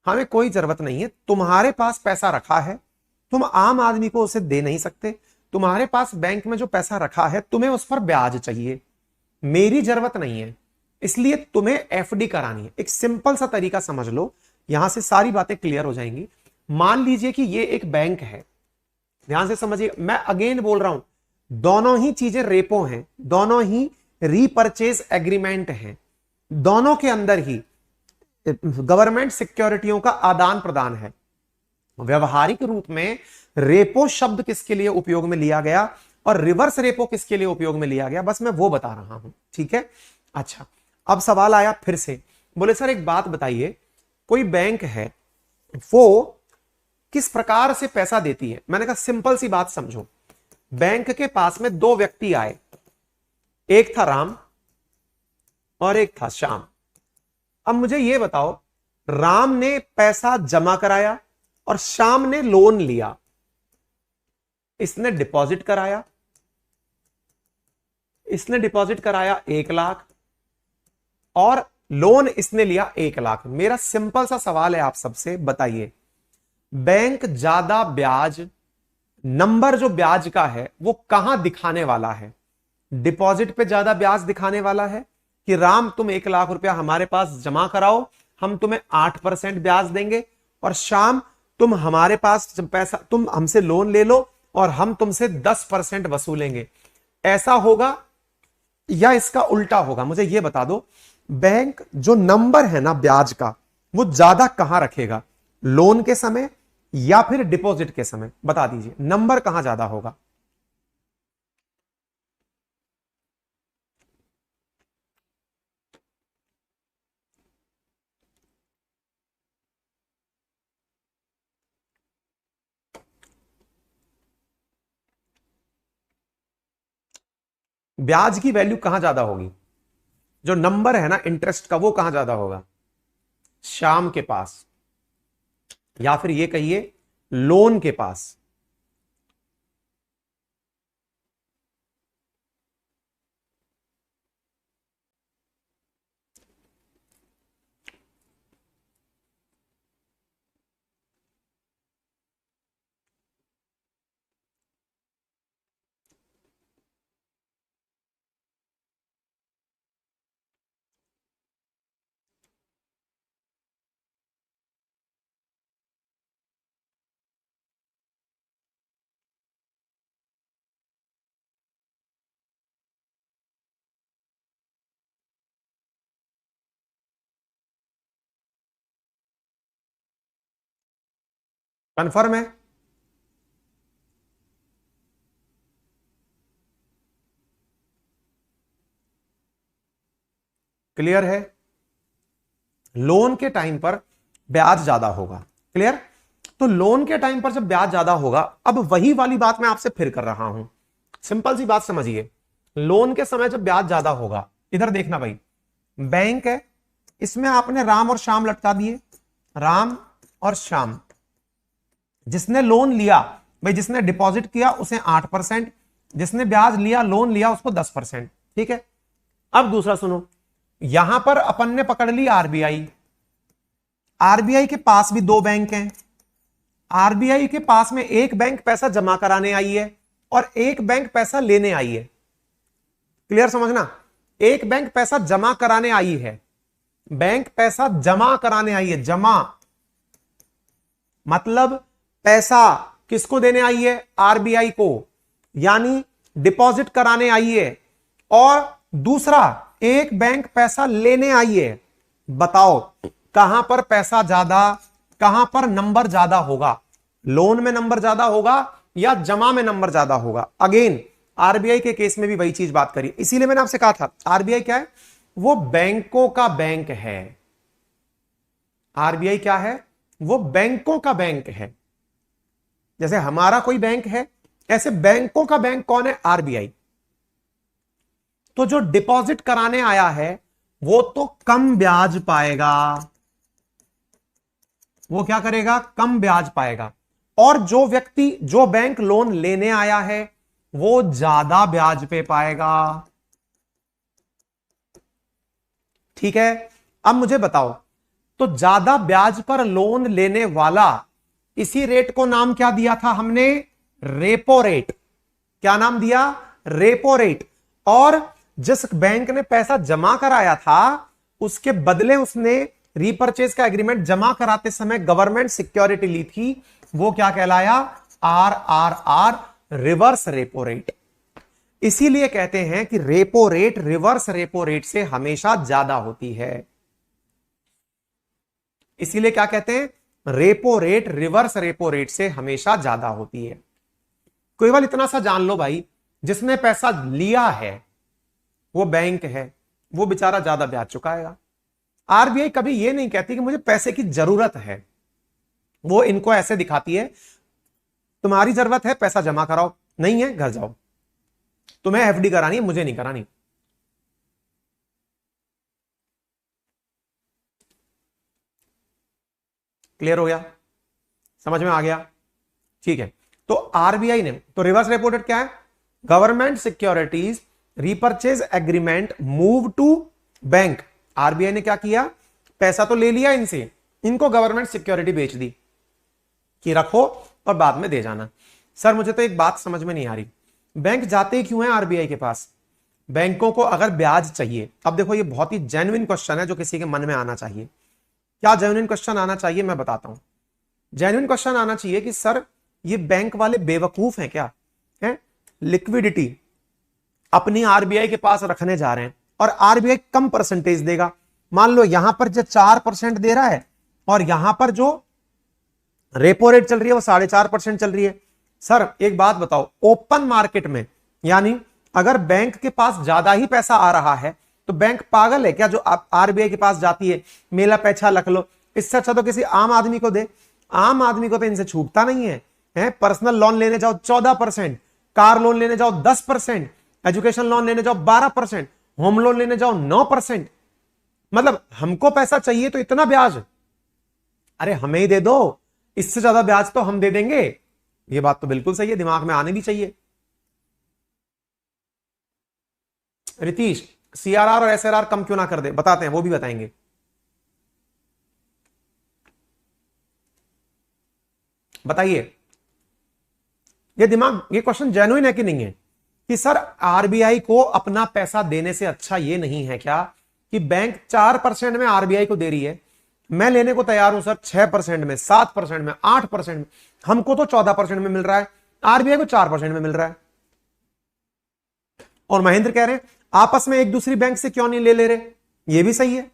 हमें कोई जरूरत नहीं है, तुम्हारे पास पैसा रखा है, तुम आम आदमी को उसे दे नहीं सकते, तुम्हारे पास बैंक में जो पैसा रखा है तुम्हें उस पर ब्याज चाहिए, मेरी जरूरत नहीं है, इसलिए तुम्हें एफडी करानी है। एक सिंपल सा तरीका समझ लो, यहां से सारी बातें क्लियर हो जाएंगी। मान लीजिए कि ये एक बैंक है, ध्यान से समझिए, मैं अगेन बोल रहा हूं दोनों ही चीजें रेपो हैं, दोनों ही रीपर्चेज एग्रीमेंट हैं, दोनों के अंदर ही गवर्नमेंट सिक्योरिटियों का आदान प्रदान है। व्यवहारिक रूप में रेपो शब्द किसके लिए उपयोग में लिया गया और रिवर्स रेपो किसके लिए उपयोग में लिया गया, बस मैं वो बता रहा हूं, ठीक है। अच्छा अब सवाल आया फिर से, बोले सर एक बात बताइए, कोई बैंक है वो किस प्रकार से पैसा देती है? मैंने कहा सिंपल सी बात समझो, बैंक के पास में दो व्यक्ति आए, एक था राम और एक था श्याम। अब मुझे यह बताओ, राम ने पैसा जमा कराया और श्याम ने लोन लिया, इसने डिपॉजिट कराया, इसने डिपॉजिट कराया 1 लाख और लोन इसने लिया 1 लाख। मेरा सिंपल सा सवाल है आप सबसे, बताइए बैंक ज्यादा ब्याज, नंबर जो ब्याज का है वो कहां दिखाने वाला है? डिपॉजिट पे ज्यादा ब्याज दिखाने वाला है कि राम तुम 1 लाख रुपया हमारे पास जमा कराओ, हम तुम्हें 8% ब्याज देंगे, और श्याम तुम हमारे पास पैसा, तुम हमसे लोन ले लो और हम तुमसे 10% वसूलेंगे, ऐसा होगा या इसका उल्टा होगा? मुझे यह बता दो, बैंक जो नंबर है ना ब्याज का वो ज्यादा कहां रखेगा, लोन के समय या फिर डिपॉजिट के समय? बता दीजिए नंबर कहां ज्यादा होगा। ब्याज की वैल्यू कहां ज्यादा होगी, जो नंबर है ना इंटरेस्ट का वो कहां ज्यादा होगा? श्याम के पास, या फिर ये कहिए लोन के पास। कंफर्म है? क्लियर है? लोन के टाइम पर ब्याज ज्यादा होगा। क्लियर? तो लोन के टाइम पर जब ब्याज ज्यादा होगा, अब वही वाली बात मैं आपसे फिर कर रहा हूं, सिंपल सी बात समझिए। लोन के समय जब ब्याज ज्यादा होगा, इधर देखना भाई, बैंक है, इसमें आपने राम और श्याम लटका दिए, राम और श्याम। जिसने लोन लिया भाई, जिसने डिपॉजिट किया उसे 8%, जिसने ब्याज लिया, लोन लिया, उसको 10%। ठीक है? अब दूसरा सुनो, यहां पर अपन ने पकड़ ली आरबीआई। आरबीआई के पास भी दो बैंक हैं। आरबीआई के पास में एक बैंक पैसा जमा कराने आई है और एक बैंक पैसा लेने आई है। क्लियर समझना? एक बैंक पैसा जमा कराने आई है, बैंक पैसा जमा कराने आई है। जमा मतलब पैसा किसको देने आई है? आरबीआई को, यानी डिपॉजिट कराने आई है। और दूसरा, एक बैंक पैसा लेने आई है। बताओ कहां पर पैसा ज्यादा, कहां पर नंबर ज्यादा होगा? लोन में नंबर ज्यादा होगा या जमा में नंबर ज्यादा होगा? अगेन आरबीआई के केस में भी वही चीज बात करिए, इसीलिए मैंने आपसे कहा था आरबीआई क्या है? वो बैंकों का बैंक है। आरबीआई क्या है? वो बैंकों का बैंक है। जैसे हमारा कोई बैंक है, ऐसे बैंकों का बैंक कौन है? आरबीआई। तो जो डिपॉजिट कराने आया है वो तो कम ब्याज पाएगा। वो क्या करेगा? कम ब्याज पाएगा। और जो व्यक्ति, जो बैंक लोन लेने आया है, वो ज्यादा ब्याज पे पाएगा। ठीक है? अब मुझे बताओ, तो ज्यादा ब्याज पर लोन लेने वाला, इसी रेट को नाम क्या दिया था हमने? Repo rate. क्या नाम दिया? Repo rate. और जिस बैंक ने पैसा जमा कराया था, उसके बदले उसने रीपर्चेज का एग्रीमेंट जमा कराते समय गवर्नमेंट सिक्योरिटी ली थी, वो क्या कहलाया? RRR, reverse repo rate. इसीलिए कहते हैं कि repo rate reverse repo rate से हमेशा ज्यादा होती है। इसीलिए क्या कहते हैं? Repo rate reverse repo rate से हमेशा ज्यादा होती है। केवल इतना सा जान लो भाई, जिसने पैसा लिया है वो बैंक है, वो बेचारा ज्यादा ब्याज चुकाएगा। आरबीआई कभी ये नहीं कहती कि मुझे पैसे की जरूरत है, वो इनको ऐसे दिखाती है तुम्हारी जरूरत है पैसा जमा कराओ, नहीं है घर जाओ, तुम्हें एफडी करानी है, मुझे नहीं करानी। क्लियर हो गया? समझ में आ गया? ठीक है। तो आरबीआई ने, तो रिवर्स रेपो रेट क्या है? Government securities repurchase agreement move to bank. RBI ने क्या किया? पैसा तो ले लिया इनसे, इनको गवर्नमेंट सिक्योरिटी बेच दी कि रखो और बाद में दे जाना। सर मुझे तो एक बात समझ में नहीं आ रही, बैंक जाते ही क्यों है आरबीआई के पास? बैंकों को अगर ब्याज चाहिए, अब देखो ये बहुत ही जेन्युइन क्वेश्चन है जो किसी के मन में आना चाहिए। क्या जेन्युइन क्वेश्चन आना चाहिए? मैं बताता हूं। जेन्युइन क्वेश्चन आना चाहिए कि सर ये बैंक वाले बेवकूफ हैं क्या? है लिक्विडिटी अपनी आरबीआई के पास रखने जा रहे हैं और आरबीआई कम परसेंटेज देगा। मान लो यहां पर जो 4% दे रहा है और यहां पर जो रेपो रेट चल रही है वो 4.5% चल रही है। सर एक बात बताओ, ओपन मार्केट में, यानी अगर बैंक के पास ज्यादा ही पैसा आ रहा है तो बैंक पागल है क्या जो आरबीआई के पास जाती है मेला पैसा रख लो? इससे अच्छा तो किसी आम आदमी को दे। आम आदमी को तो इनसे छूटता नहीं है। पर्सनल लोन लेने जाओ 14%, कार लोन लेने जाओ 10%, एजुकेशन लोन लेने जाओ 12%, होम लोन लेने जाओ 9%। मतलब हमको पैसा चाहिए तो इतना ब्याज, अरे हमें ही दे दो, इससे ज्यादा ब्याज तो हम दे देंगे। ये बात तो बिल्कुल सही है, दिमाग में आने भी चाहिए। रितीश, सीआरआर और एसआरआर कम क्यों ना कर दे? बताते हैं, वो भी बताएंगे। बताइए, ये दिमाग, ये क्वेश्चन जेन्युइन है कि नहीं है कि सर आरबीआई को अपना पैसा देने से अच्छा ये नहीं है क्या कि बैंक 4% में आरबीआई को दे रही है, मैं लेने को तैयार हूं सर 6% में, 7% में, 8% में, हमको तो 14% में मिल रहा है, आरबीआई को 4% में मिल रहा है। और महेंद्र कह रहे हैं आपस में एक दूसरी बैंक से क्यों नहीं ले रहे? ये भी सही है।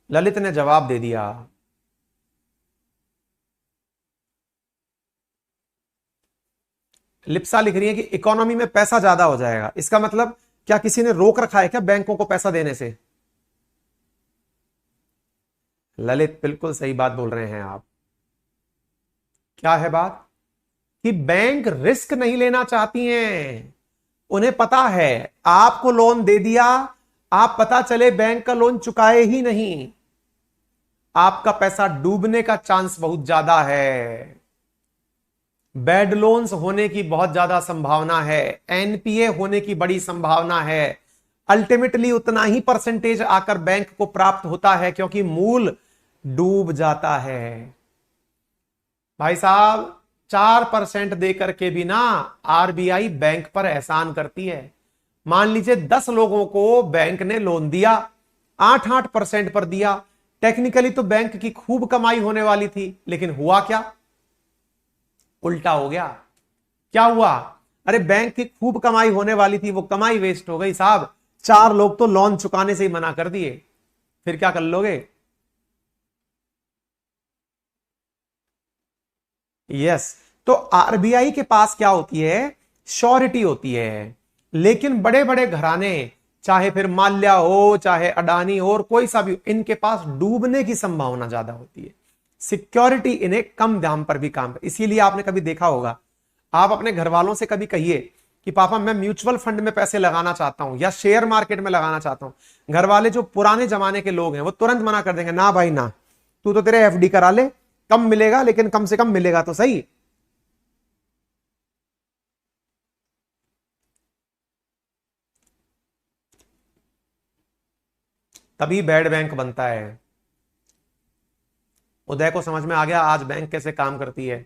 ललित ने जवाब दे दिया, लिप्सा लिख रही है कि इकोनॉमी में पैसा ज्यादा हो जाएगा, इसका मतलब क्या किसी ने रोक रखा है क्या बैंकों को पैसा देने से? ललित बिल्कुल सही बात बोल रहे हैं आप। क्या है बात? कि बैंक रिस्क नहीं लेना चाहती हैं। उन्हें पता है आपको लोन दे दिया, आप पता चले बैंक का लोन चुकाए ही नहीं, आपका पैसा डूबने का चांस बहुत ज्यादा है, बैड लोन्स होने की बहुत ज्यादा संभावना है, एनपीए होने की बड़ी संभावना है। अल्टीमेटली उतना ही परसेंटेज आकर बैंक को प्राप्त होता है क्योंकि मूल डूब जाता है। भाई साहब 4% देकर के भी ना आरबीआई बैंक पर एहसान करती है। मान लीजिए 10 लोगों को बैंक ने लोन दिया, 8% पर दिया, टेक्निकली तो बैंक की खूब कमाई होने वाली थी, लेकिन हुआ क्या? उल्टा हो गया। क्या हुआ? अरे बैंक की खूब कमाई होने वाली थी, वो कमाई वेस्ट हो गई साहब। 4 लोग तो लोन चुकाने से ही मना कर दिए, फिर क्या कर लोगे? यस। तो आरबीआई के पास क्या होती है? श्योरिटी होती है। लेकिन बड़े बड़े घराने, चाहे फिर माल्या हो, चाहे अडानी हो, और कोई सा भी, इनके पास डूबने की संभावना ज्यादा होती है। सिक्योरिटी इन्हें कम दाम पर भी काम, इसीलिए आपने कभी देखा होगा, आप अपने घर वालों से कभी कहिए कि पापा मैं म्यूचुअल फंड में पैसे लगाना चाहता हूं या शेयर मार्केट में लगाना चाहता हूं, घर वाले जो पुराने जमाने के लोग हैं वो तुरंत मना कर देंगे, ना भाई ना, तू तो तेरे एफडी करा ले, कम मिलेगा लेकिन कम से कम मिलेगा तो सही। तभी बैड बैंक बनता है। उदय को समझ में आ गया आज बैंक कैसे काम करती है।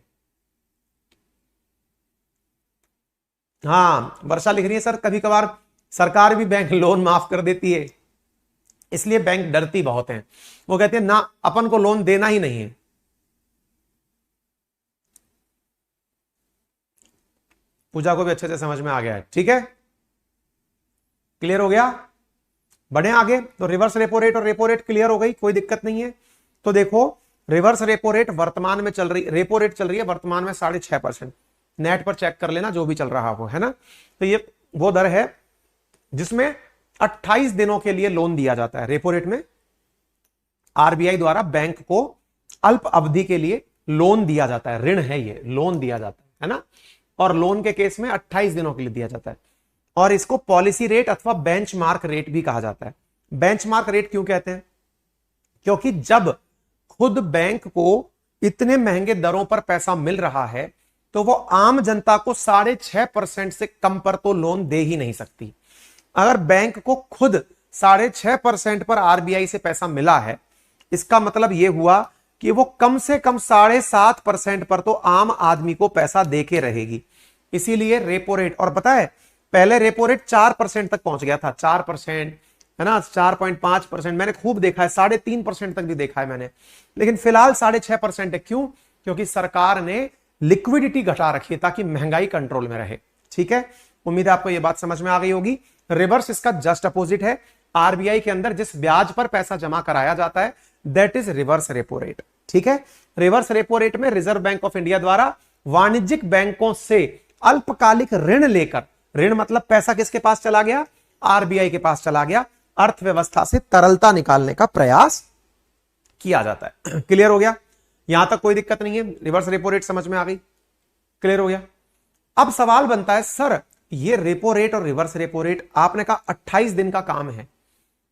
हाँ, वर्षा लिख रही है सर कभी कभार सरकार भी बैंक लोन माफ कर देती है, इसलिए बैंक डरती बहुत है, वो कहते हैं ना अपन को लोन देना ही नहीं है। पूजा को भी अच्छे से समझ में आ गया है, ठीक है, क्लियर हो गया। बढ़े आगे। तो रिवर्स रेपो रेट और रेपो रेट क्लियर हो गई, कोई दिक्कत नहीं है। तो देखो रिवर्स रेपो रेट वर्तमान में चल रही, रेपो रेट चल रही है वर्तमान में 6.5%। नेट पर चेक कर लेना जो भी चल रहा हो, है ना। तो ये वो दर है जिसमें 28 दिनों के लिए लोन दिया जाता है। रेपो रेट में आरबीआई द्वारा बैंक को अल्प अवधि के लिए लोन दिया जाता है, ऋण है ये, लोन दिया जाता है ना। और लोन के केस में 28 दिनों के लिए दिया जाता है। और इसको पॉलिसी रेट अथवा बेंचमार्क रेट भी कहा जाता है। बेंचमार्क रेट क्यों कहते हैं? क्योंकि जब खुद बैंक को इतने महंगे दरों पर पैसा मिल रहा है तो वो आम जनता को 6.5% से कम पर तो लोन दे ही नहीं सकती। अगर बैंक को खुद 6.5% पर आरबीआई से पैसा मिला है, इसका मतलब यह हुआ कि वो कम से कम 7.5% पर तो आम आदमी को पैसा देके रहेगी। इसीलिए रेपो रेट, और पता है पहले रेपो रेट 4% तक पहुंच गया था, 4%, है ना, 4.5%, मैंने खूब देखा है, 3.5% तक भी देखा है मैंने, लेकिन फिलहाल 6.5% है। क्यों? क्योंकि सरकार ने लिक्विडिटी घटा रखी है ताकि महंगाई कंट्रोल में रहे। ठीक है, उम्मीद है आपको यह बात समझ में आ गई होगी। रिवर्स इसका जस्ट अपोजिट है। आरबीआई के अंदर जिस ब्याज पर पैसा जमा कराया जाता है that is reverse repo rate. ठीक है, रिवर्स रेपो रेट में रिजर्व बैंक ऑफ इंडिया द्वारा वाणिज्यिक बैंकों से अल्पकालिक ऋण लेकर, ऋण मतलब पैसा किसके पास चला गया? आरबीआई के पास चला गया, अर्थव्यवस्था से तरलता निकालने का प्रयास किया जाता है। क्लियर हो गया? यहां तक कोई दिक्कत नहीं है, रिवर्स रेपो रेट समझ में आ गई, क्लियर हो गया। अब सवाल बनता है सर ये रेपो रेट और रिवर्स रेपो रेट आपने कहा 28 दिन का काम है,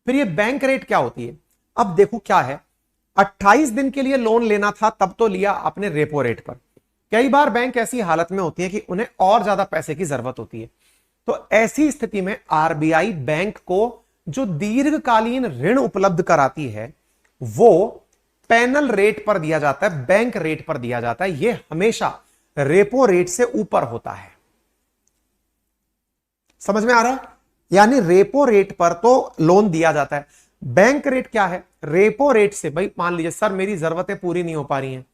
फिर ये बैंक रेट क्या होती है? अब देखो क्या है, 28 दिन के लिए लोन लेना था तब तो लिया आपने रेपो रेट पर। कई बार बैंक ऐसी हालत में होती है कि उन्हें और ज्यादा पैसे की जरूरत होती है, तो ऐसी स्थिति में आरबीआई बैंक को जो दीर्घकालीन ऋण उपलब्ध कराती है वो पैनल रेट पर दिया जाता है, बैंक रेट पर दिया जाता है। यह हमेशा रेपो रेट से ऊपर होता है। समझ में आ रहा है? यानी रेपो रेट पर तो लोन दिया जाता है। बैंक रेट क्या है? रेपो रेट से, भाई मान लीजिए सर मेरी जरूरतें पूरी नहीं हो पा रही हैं,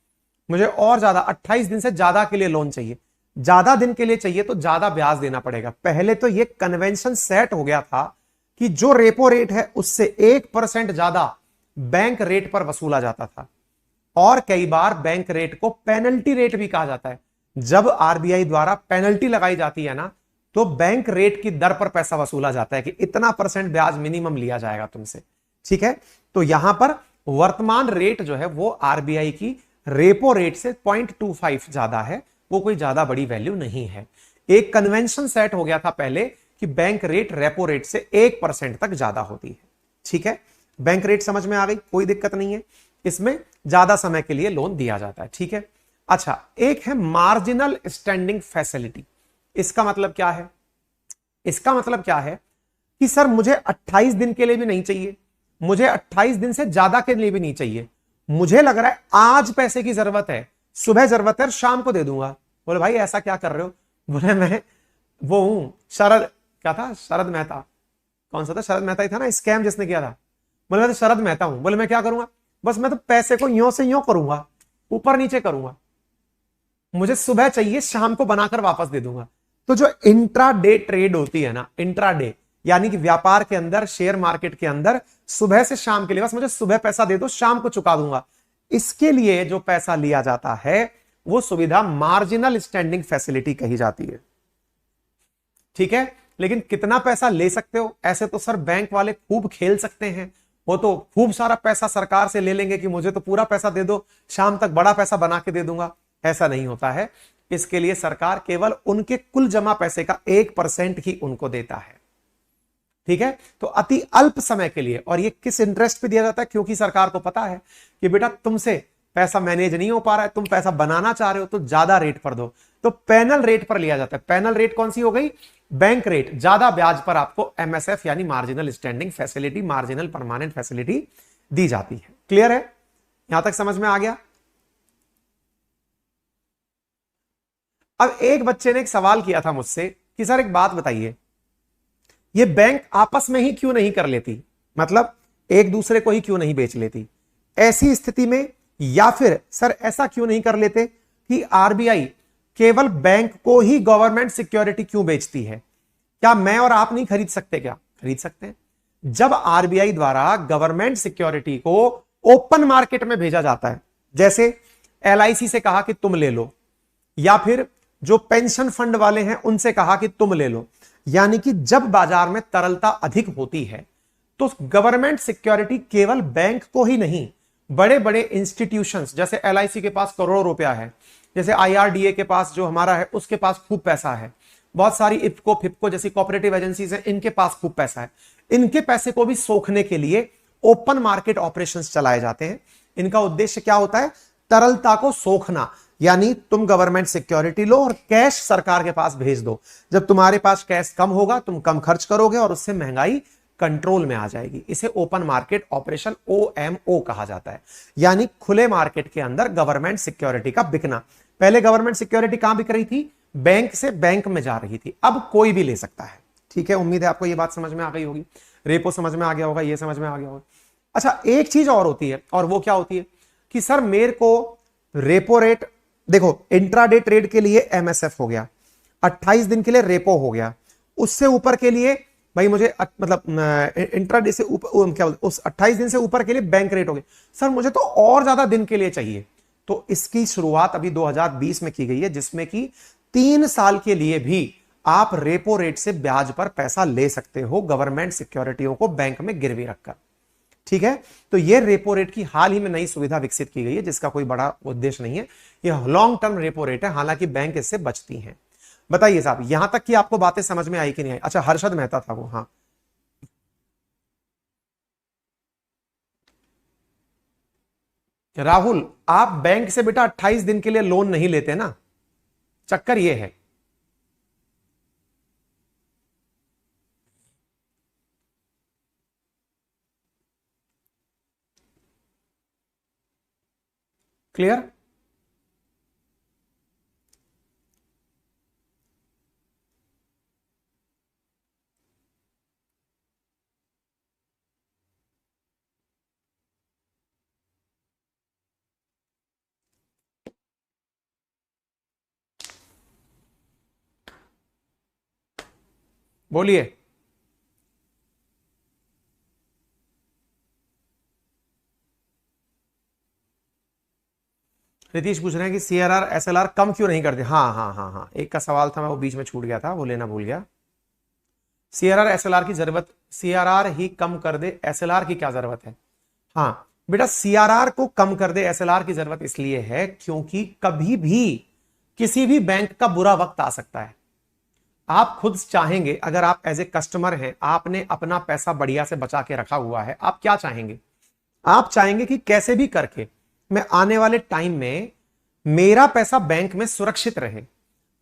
मुझे और ज्यादा 28 दिन से ज्यादा के लिए लोन चाहिए, ज्यादा दिन के लिए चाहिए तो ज्यादा ब्याज देना पड़ेगा। पहले तो यह कन्वेंशन सेट हो गया था कि जो रेपो रेट है उससे 1% ज्यादा बैंक रेट पर वसूला जाता था, और कई बार बैंक रेट को पेनल्टी रेट भी कहा जाता है। जब आरबीआई द्वारा पेनल्टी लगाई जाती है ना, तो बैंक रेट की दर पर पैसा वसूला जाता है कि इतना % ब्याज मिनिमम लिया जाएगा तुमसे। ठीक है, तो यहां पर वर्तमान रेट जो है वो आरबीआई की रेपो रेट से 0.25 ज्यादा है, वो कोई ज्यादा बड़ी वैल्यू नहीं है। एक कन्वेंशन सेट हो गया था पहले कि बैंक रेट रेपो रेट से 1% तक ज्यादा होती है। ठीक है, बैंक रेट समझ में आ गई, कोई दिक्कत नहीं है, इसमें ज्यादा समय के लिए लोन दिया जाता है। ठीक है, अच्छा, एक है मार्जिनल स्टैंडिंग फैसिलिटी। इसका मतलब क्या है? इसका मतलब क्या है कि सर मुझे 28 दिन के लिए भी नहीं चाहिए, मुझे 28 दिन से ज्यादा के लिए भी नहीं चाहिए, मुझे लग रहा है आज पैसे की जरूरत है, सुबह जरूरत है, शाम को दे दूंगा। बोले भाई ऐसा क्या कर रहे हो? बोले मैं वो हूं शरद, क्या था, शरद मेहता, कौन सा था, शरद मेहता ही था ना स्कैम जिसने किया था। बोले मैं तो शरद मेहता हूं। बोले मैं क्या करूंगा? बस मैं तो पैसे को यो से यो करूंगा, ऊपर नीचे करूंगा, मुझे सुबह चाहिए, शाम को बनाकर वापस दे दूंगा। तो जो इंट्रा डे ट्रेड होती है ना, इंट्रा डे यानी कि व्यापार के अंदर, शेयर मार्केट के अंदर सुबह से शाम के लिए, बस मुझे सुबह पैसा दे दो, शाम को चुका दूंगा, इसके लिए जो पैसा लिया जाता है वो सुविधा मार्जिनल स्टैंडिंग फैसिलिटी कही जाती है। ठीक है, लेकिन कितना पैसा ले सकते हो? ऐसे तो सर बैंक वाले खूब खेल सकते हैं, वो तो खूब सारा पैसा सरकार से ले लेंगे कि मुझे तो पूरा पैसा दे दो, शाम तक बड़ा पैसा बना के दे दूंगा। ऐसा नहीं होता है, इसके लिए सरकार केवल उनके कुल जमा पैसे का 1% ही उनको देता है। ठीक है, तो अति अल्प समय के लिए, और ये किस इंटरेस्ट पे दिया जाता है? क्योंकि सरकार को पता है कि बेटा तुमसे पैसा मैनेज नहीं हो पा रहा है, तुम पैसा बनाना चाह रहे हो, तो ज्यादा रेट पर दो, तो पैनल रेट पर लिया जाता है। पैनल रेट कौन सी हो गई? बैंक रेट, ज्यादा ब्याज पर आपको एमएसएफ यानी marginal standing facility, marginal permanent facility दी जाती है। क्लियर है? यहां तक समझ में आ गया? अब एक बच्चे ने एक सवाल किया था मुझसे कि सर एक बात बताइए, ये बैंक आपस में ही क्यों नहीं कर लेती, मतलब एक दूसरे को ही क्यों नहीं बेच लेती ऐसी स्थिति में, या फिर सर ऐसा क्यों नहीं कर लेते कि आरबीआई केवल बैंक को ही गवर्नमेंट सिक्योरिटी क्यों बेचती है? क्या मैं और आप नहीं खरीद सकते? क्या खरीद सकते हैं? जब आरबीआई द्वारा गवर्नमेंट सिक्योरिटी को ओपन मार्केट में भेजा जाता है, जैसे एलआईसी से कहा कि तुम ले लो, या फिर जो पेंशन फंड वाले हैं उनसे कहा कि तुम ले लो, यानी कि जब बाजार में तरलता अधिक होती है तो गवर्नमेंट सिक्योरिटी केवल बैंक को ही नहीं, बड़े बड़े इंस्टीट्यूशंस, जैसे एलआईसी के पास करोड़ों रुपया है, जैसे आईआरडीए के पास जो हमारा है उसके पास खूब पैसा है, बहुत सारी इफको फिपको जैसी कोऑपरेटिव एजेंसीज हैं, इनके पास खूब पैसा है, इनके पैसे को भी सोखने के लिए ओपन मार्केट ऑपरेशंस चलाए जाते हैं। इनका उद्देश्य क्या होता है? तरलता को सोखना, यानी तुम गवर्नमेंट सिक्योरिटी लो और कैश सरकार के पास भेज दो, जब तुम्हारे पास कैश कम होगा तुम कम खर्च करोगे और उससे महंगाई कंट्रोल में आ जाएगी। इसे ओपन मार्केट ऑपरेशन OMO कहा जाता है, यानी खुले मार्केट के अंदर गवर्नमेंट सिक्योरिटी का बिकना। पहले गवर्नमेंट सिक्योरिटी कहां बिक रही थी? बैंक से बैंक में जा रही थी, अब कोई भी ले सकता है। ठीक है, उम्मीद है आपको यह बात समझ में आ गई होगी, रेपो समझ में आ गया होगा, यह समझ में आ गया होगा। अच्छा, एक चीज और होती है, और वो क्या होती है कि सर मेरे को रेपो रेट, देखो इंट्राडे ट्रेड के लिए एमएसएफ हो गया, 28 दिन के लिए रेपो हो गया, उससे ऊपर के लिए भाई मुझे मतलब इंट्राडे से ऊपर क्या बोलते, उस 28 दिन से ऊपर के लिए बैंक रेट हो गया। सर मुझे तो और ज्यादा दिन के लिए चाहिए, तो इसकी शुरुआत अभी 2020 में की गई है, जिसमें कि 3 साल के लिए भी आप रेपो रेट से ब्याज पर पैसा ले सकते हो गवर्नमेंट सिक्योरिटियों को बैंक में गिरवी रखकर। ठीक है, तो ये रेपो रेट की हाल ही में नई सुविधा विकसित की गई है, जिसका कोई बड़ा उद्देश्य नहीं है, ये लॉन्ग टर्म रेपो रेट है, हालांकि बैंक इससे बचती हैं। बताइए साहब, यहां तक कि आपको बातें समझ में आई कि नहीं आई? अच्छा, हर्षद मेहता था वो, हाँ। राहुल, आप बैंक से बेटा 28 दिन के लिए लोन नहीं लेते ना, चक्कर ये है। क्लियर? बोलिए। रितीश पूछ रहे हैं कि सीआरआर एसएलआर कम क्यों नहीं करते। हाँ हाँ हाँ हाँ, एक का सवाल था, मैं वो बीच में छूट गया था, वो लेना भूल गया। सीआरआर एसएलआर की जरूरत, सीआरआर ही कम कर दे, एसएलआर की क्या जरूरत है। हाँ बेटा, सीआरआर को कम कर दे, एसएलआर की जरूरत इसलिए है क्योंकि कभी भी किसी भी बैंक का बुरा वक्त आ सकता है। आप खुद चाहेंगे, अगर आप एज ए कस्टमर हैं, आपने अपना पैसा बढ़िया से बचा के रखा हुआ है, आप क्या चाहेंगे, आप चाहेंगे कि कैसे भी करके मैं आने वाले टाइम में मेरा पैसा बैंक में सुरक्षित रहे।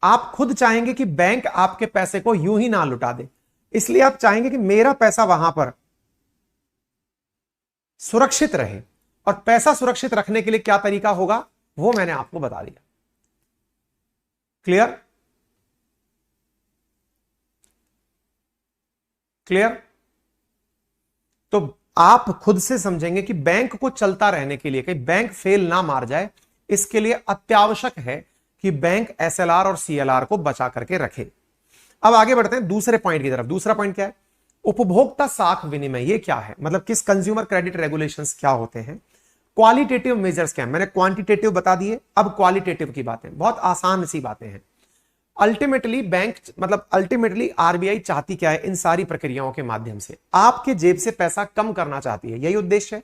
आप खुद चाहेंगे कि बैंक आपके पैसे को यूं ही ना लुटा दे, इसलिए आप चाहेंगे कि मेरा पैसा वहां पर सुरक्षित रहे। और पैसा सुरक्षित रखने के लिए क्या तरीका होगा, वो मैंने आपको बता दिया। Clear clear. तो आप खुद से समझेंगे कि बैंक को चलता रहने के लिए, कहीं बैंक फेल ना मार जाए, इसके लिए अत्यावश्यक है कि बैंक एसएलआर और सीएलआर को बचा करके रखे। अब आगे बढ़ते हैं दूसरे पॉइंट की तरफ। दूसरा पॉइंट क्या है, उपभोक्ता साख विनिमय। ये क्या है, मतलब किस कंज्यूमर क्रेडिट रेगुलेशंस क्या होते हैं, क्वालिटेटिव मेजर्स क्या है। मैंने क्वांटिटेटिव बता दिए, अब क्वालिटेटिव की बातें, बहुत आसान सी बातें हैं। अल्टीमेटली बैंक, मतलब अल्टीमेटली आरबीआई चाहती क्या है, इन सारी प्रक्रियाओं के माध्यम से आपके जेब से पैसा कम करना चाहती है, यही उद्देश्य है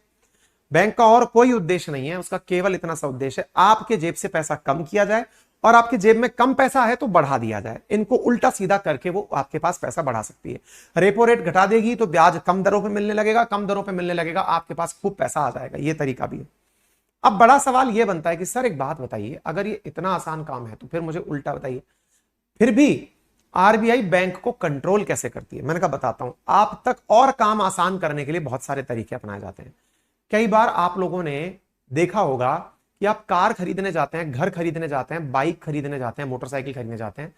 बैंक का, और कोई उद्देश्य नहीं है उसका, केवल इतना सा उद्देश्य है, आपके जेब से पैसा कम किया जाए और आपके जेब में कम पैसा है तो बढ़ा दिया जाए। इनको उल्टा सीधा करके वो आपके पास पैसा बढ़ा सकती है। रेपो रेट घटा देगी तो ब्याज कम दरों पे मिलने लगेगा, कम दरों पे मिलने लगेगा, आपके पास खूब पैसा आ जाएगा। ये तरीका भी है। अब बड़ा सवाल ये बनता है कि सर एक बात बताइए, अगर ये इतना आसान काम है तो फिर मुझे उल्टा बताइए, फिर भी आरबीआई बैंक को कंट्रोल कैसे करती है। मैंने कहा बताता हूं, आप तक और काम आसान करने के लिए बहुत सारे तरीके अपनाए जाते हैं। कई बार आप लोगों ने देखा होगा कि आप कार खरीदने जाते हैं, घर खरीदने जाते हैं, बाइक खरीदने जाते हैं, मोटरसाइकिल खरीदने जाते हैं,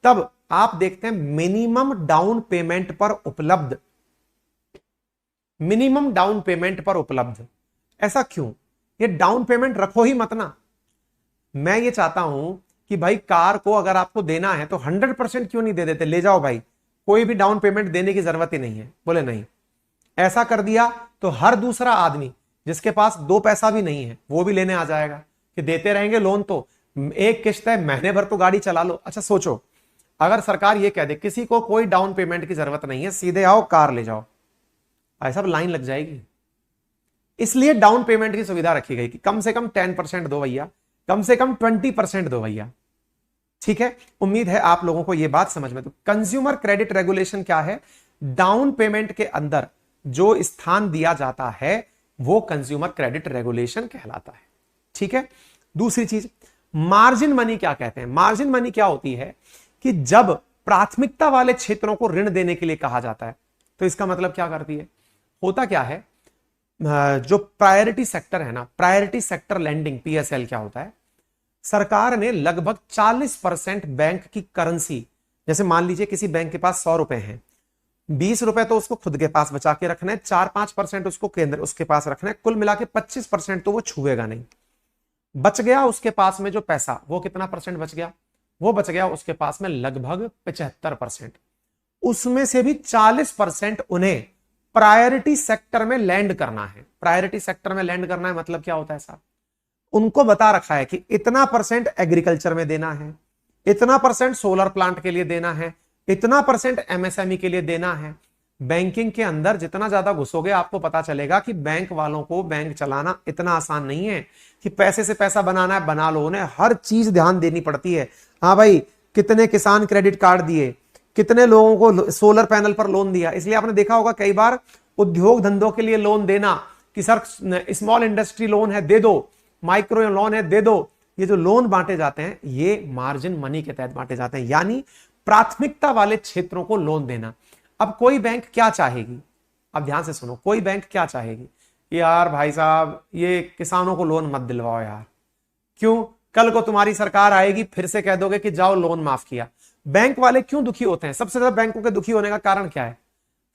तब आप देखते हैं मिनिमम डाउन पेमेंट पर उपलब्ध, मिनिमम डाउन पेमेंट पर उपलब्ध। ऐसा क्यों, ये डाउन पेमेंट रखो ही मत ना। मैं ये चाहता हूं कि भाई कार को अगर आपको देना है तो 100% क्यों नहीं दे देते, ले जाओ भाई, कोई भी डाउन पेमेंट देने की जरूरत ही नहीं है। बोले नहीं, ऐसा कर दिया तो हर दूसरा आदमी जिसके पास दो पैसा भी नहीं है वो भी लेने आ जाएगा कि देते रहेंगे लोन, तो एक किस्त है, महीने भर तो गाड़ी चला लो। अच्छा सोचो, अगर सरकार ये कह दे किसी को कोई डाउन पेमेंट की जरूरत नहीं है, सीधे आओ कार ले जाओ, ऐसा लाइन लग जाएगी। इसलिए डाउन पेमेंट की सुविधा रखी गई कि कम से कम 10% दो भैया, कम से कम 20% दो भैया। ठीक है, उम्मीद है आप लोगों को यह बात समझ में। तो कंज्यूमर क्रेडिट रेगुलेशन क्या है, डाउन पेमेंट के अंदर जो स्थान दिया जाता है वो कंज्यूमर क्रेडिट रेगुलेशन कहलाता है। ठीक है, दूसरी चीज मार्जिन मनी क्या कहते हैं। मार्जिन मनी क्या होती है कि जब प्राथमिकता वाले क्षेत्रों को ऋण देने के लिए कहा जाता है, तो इसका मतलब क्या करती है, होता क्या है, जो प्रायोरिटी सेक्टर है ना, प्रायोरिटी सेक्टर लेंडिंग पीएसएल क्या होता है, सरकार ने लगभग 40% बैंक की करेंसी, जैसे मान लीजिए किसी बैंक के पास 100 रुपए हैं, 20 रुपए तो उसको खुद के पास बचा के रखना है, 4-5% उसको केंद्र उसके पास रखना है, कुल मिला के 25% तो वो छुएगा नहीं। बच गया उसके पास में जो पैसा, वो कितना परसेंट बच गया, वो बच गया उसके पास में लगभग 75%। उसमें से भी 40% उन्हें प्रायोरिटी सेक्टर में लैंड करना है। प्रायोरिटी सेक्टर में लैंड करना है मतलब क्या होता है साहब, उनको बता रखा है कि इतना परसेंट एग्रीकल्चर में देना है, इतना परसेंट सोलर प्लांट के लिए देना है, इतना परसेंट एमएसएमई के लिए देना है। बैंकिंग के अंदर जितना ज्यादा घुसोगे आपको पता चलेगा कि बैंक वालों को बैंक चलाना इतना आसान नहीं है कि पैसे से पैसा बनाना है बना लो, उन्हें हर चीज ध्यान देनी पड़ती है। हाँ भाई, कितने किसान क्रेडिट कार्ड दिए, कितने लोगों को सोलर पैनल पर लोन दिया। इसलिए आपने देखा होगा कई बार उद्योग धंधों के लिए लोन देना कि सर स्मॉल इंडस्ट्री लोन है दे दो, माइक्रो लोन है दे दो। ये जो लोन बांटे जाते हैं ये मार्जिन मनी के तहत बांटे जाते हैं, यानी प्राथमिकता वाले क्षेत्रों को लोन देना। अब कोई बैंक क्या चाहेगी, अब ध्यान से सुनो, कोई बैंक क्या चाहेगी, यार भाई साहब ये किसानों को लोन मत दिलवाओ यार, क्यों, कल को तुम्हारी सरकार आएगी फिर से कह दोगे कि जाओ लोन माफ किया। बैंक वाले क्यों दुखी होते हैं, सबसे ज्यादा बैंकों के दुखी होने का कारण क्या है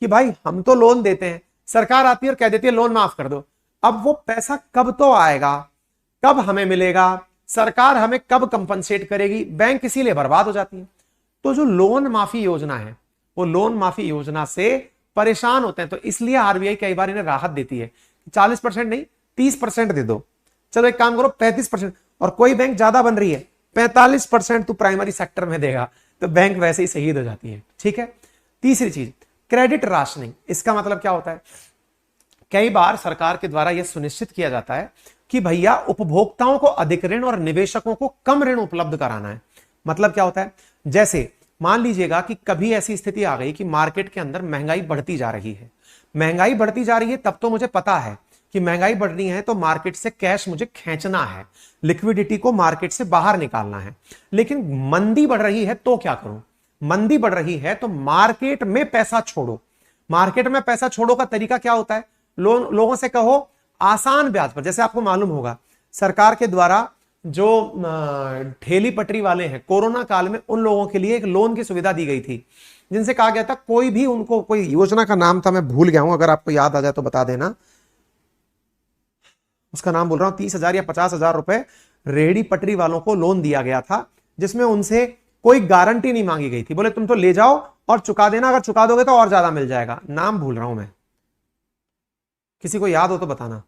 कि भाई हम तो लोन देते हैं, सरकार आती है और कह देती है लोन माफ कर दो। अब वो पैसा कब तो आएगा, कब हमें मिलेगा, सरकार हमें कब कंपनसेट करेगी, बैंक इसीलिए बर्बाद हो जाती है। तो जो लोन माफी योजना है वो लोन माफी योजना से परेशान होते हैं, तो इसलिए आरबीआई कई बार इन्हें राहत देती है, 40% नहीं 30% दे दो, चलो एक काम करो 35%, और कोई बैंक ज्यादा बन रही है, 45% तू प्राइमरी सेक्टर में देगा, तो बैंक वैसे ही शहीद हो जाती है। ठीक है। तीसरी चीज, क्रेडिट राशनिंग। इसका मतलब क्या होता है? कई बार सरकार के द्वारा यह सुनिश्चित किया जाता है कि भैया उपभोक्ताओं को अधिक ऋण और निवेशकों को कम ऋण उपलब्ध कराना है। मतलब क्या होता है? जैसे मान लीजिएगा कि कभी ऐसी स्थिति आ गई कि मार्केट के अंदर महंगाई बढ़ती जा रही है, महंगाई बढ़ती जा रही है, तब तो मुझे पता है कि महंगाई बढ़ रही है, तो मार्केट से कैश मुझे खींचना है, लिक्विडिटी को मार्केट से बाहर निकालना है। लेकिन मंदी बढ़ रही है तो क्या करूं? मंदी बढ़ रही है तो मार्केट में पैसा छोड़ो। मार्केट में पैसा छोड़ो का तरीका क्या होता है? लोगों से कहो आसान ब्याज पर। जैसे आपको मालूम होगा सरकार के द्वारा जो ठेली पटरी वाले हैं, कोरोना काल में उन लोगों के लिए एक लोन की सुविधा दी गई थी, जिनसे कहा गया था कोई भी उनको, कोई योजना का नाम था, मैं भूल गया हूं, अगर आपको याद आ जाए तो बता देना। उसका नाम बोल रहा हूं, 30,000 या 50,000 रुपए रेहड़ी पटरी वालों को लोन दिया गया था, जिसमें उनसे कोई गारंटी नहीं मांगी गई थी। बोले तुम तो ले जाओ और चुका देना, अगर चुका दोगे तो और ज्यादा मिल जाएगा। नाम भूल रहा हूं मैं, किसी को याद हो तो बताना।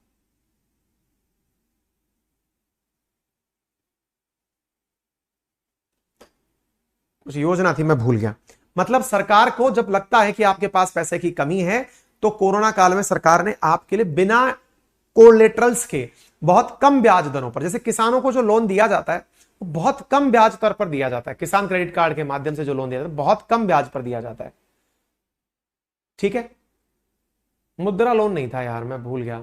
कुछ योजना थी, मैं भूल गया। मतलब सरकार को जब लगता है कि आपके पास पैसे की कमी है, तो कोरोना काल में सरकार ने आपके लिए बिना कोलेटरल्स के बहुत कम ब्याज दरों पर, जैसे किसानों को जो लोन दिया जाता है वो बहुत कम ब्याज दर पर दिया जाता है। किसान क्रेडिट कार्ड के माध्यम से जो लोन दिया जाता है बहुत कम ब्याज पर दिया जाता है। ठीक है। मुद्रा लोन नहीं था यार, मैं भूल गया,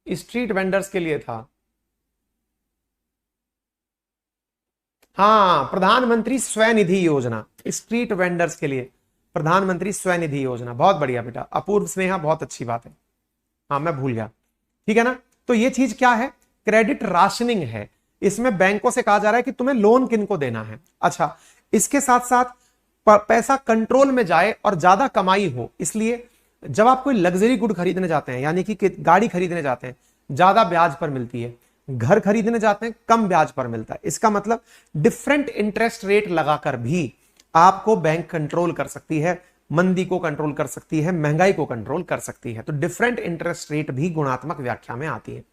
स्ट्रीट वेंडर्स के लिए था। हाँ, प्रधानमंत्री स्वनिधि योजना, स्ट्रीट वेंडर्स के लिए प्रधानमंत्री स्वनिधि योजना। बहुत बढ़िया बेटा, अपूर्व स्नेहा, बहुत अच्छी बात है। हाँ, मैं भूल गया। ठीक है ना। तो ये चीज क्या है? क्रेडिट राशनिंग है। इसमें बैंकों से कहा जा रहा है कि तुम्हें लोन किनको देना है। अच्छा, इसके साथ साथ पैसा कंट्रोल में जाए और ज्यादा कमाई हो, इसलिए जब आप कोई लग्जरी गुड खरीदने जाते हैं, यानी कि गाड़ी खरीदने जाते हैं, ज्यादा ब्याज पर मिलती है, घर खरीदने जाते हैं कम ब्याज पर मिलता है। इसका मतलब डिफरेंट इंटरेस्ट रेट लगाकर भी आपको बैंक कंट्रोल कर सकती है, मंदी को कंट्रोल कर सकती है, महंगाई को कंट्रोल कर सकती है। तो डिफरेंट इंटरेस्ट रेट भी गुणात्मक व्याख्या में आती है।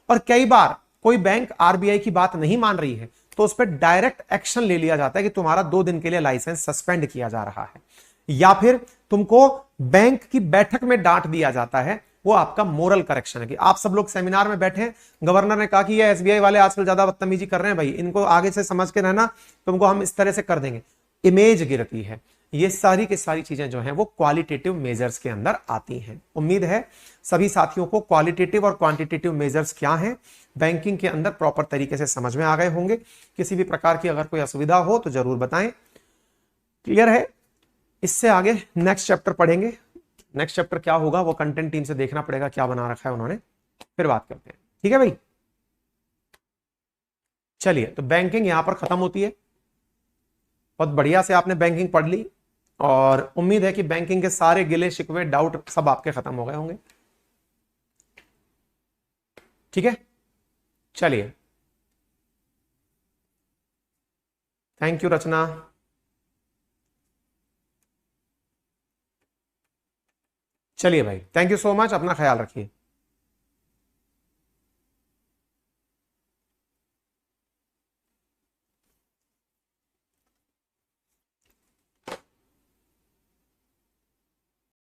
और कई बार कोई बैंक आरबीआई की बात नहीं मान रही है, तो उस पर डायरेक्ट एक्शन ले लिया जाता है कि तुम्हारा 2 दिन के लिए लाइसेंस सस्पेंड किया जा रहा है, या फिर तुमको बैंक की बैठक में डांट दिया जाता है। वो आपका मोरल करेक्शन है कि आप सब लोग सेमिनार में बैठे हैं, गवर्नर ने कहा कि ये एसबीआई वाले आजकल ज्यादा बदतमीजी कर रहे हैं भाई, इनको आगे से समझ के रहना, तुमको हम इस तरह से कर देंगे। इमेज गिरती है। ये सारी की सारी चीजें जो हैं वो क्वालिटेटिव मेजर्स के अंदर आती हैं। उम्मीद है सभी साथियों को क्वालिटेटिव और क्वांटिटेटिव मेजर्स क्या हैं बैंकिंग के अंदर प्रॉपर तरीके से समझ में आ गए होंगे। किसी भी प्रकार की अगर कोई असुविधा हो तो जरूर बताएं। क्लियर है? इससे आगे नेक्स्ट चैप्टर पढ़ेंगे। नेक्स्ट चैप्टर क्या होगा वो कंटेंट टीम से देखना पड़ेगा, क्या बना रखा है उन्होंने, फिर बात करते हैं। ठीक है भाई। चलिए, तो बैंकिंग यहां पर खत्म होती है। बहुत बढ़िया से आपने बैंकिंग पढ़ ली, और उम्मीद है कि बैंकिंग के सारे गिले शिकवे डाउट सब आपके खत्म हो गए होंगे। ठीक है। चलिए, थैंक यू रचना। चलिए भाई, थैंक यू सो मच, अपना ख्याल रखिए।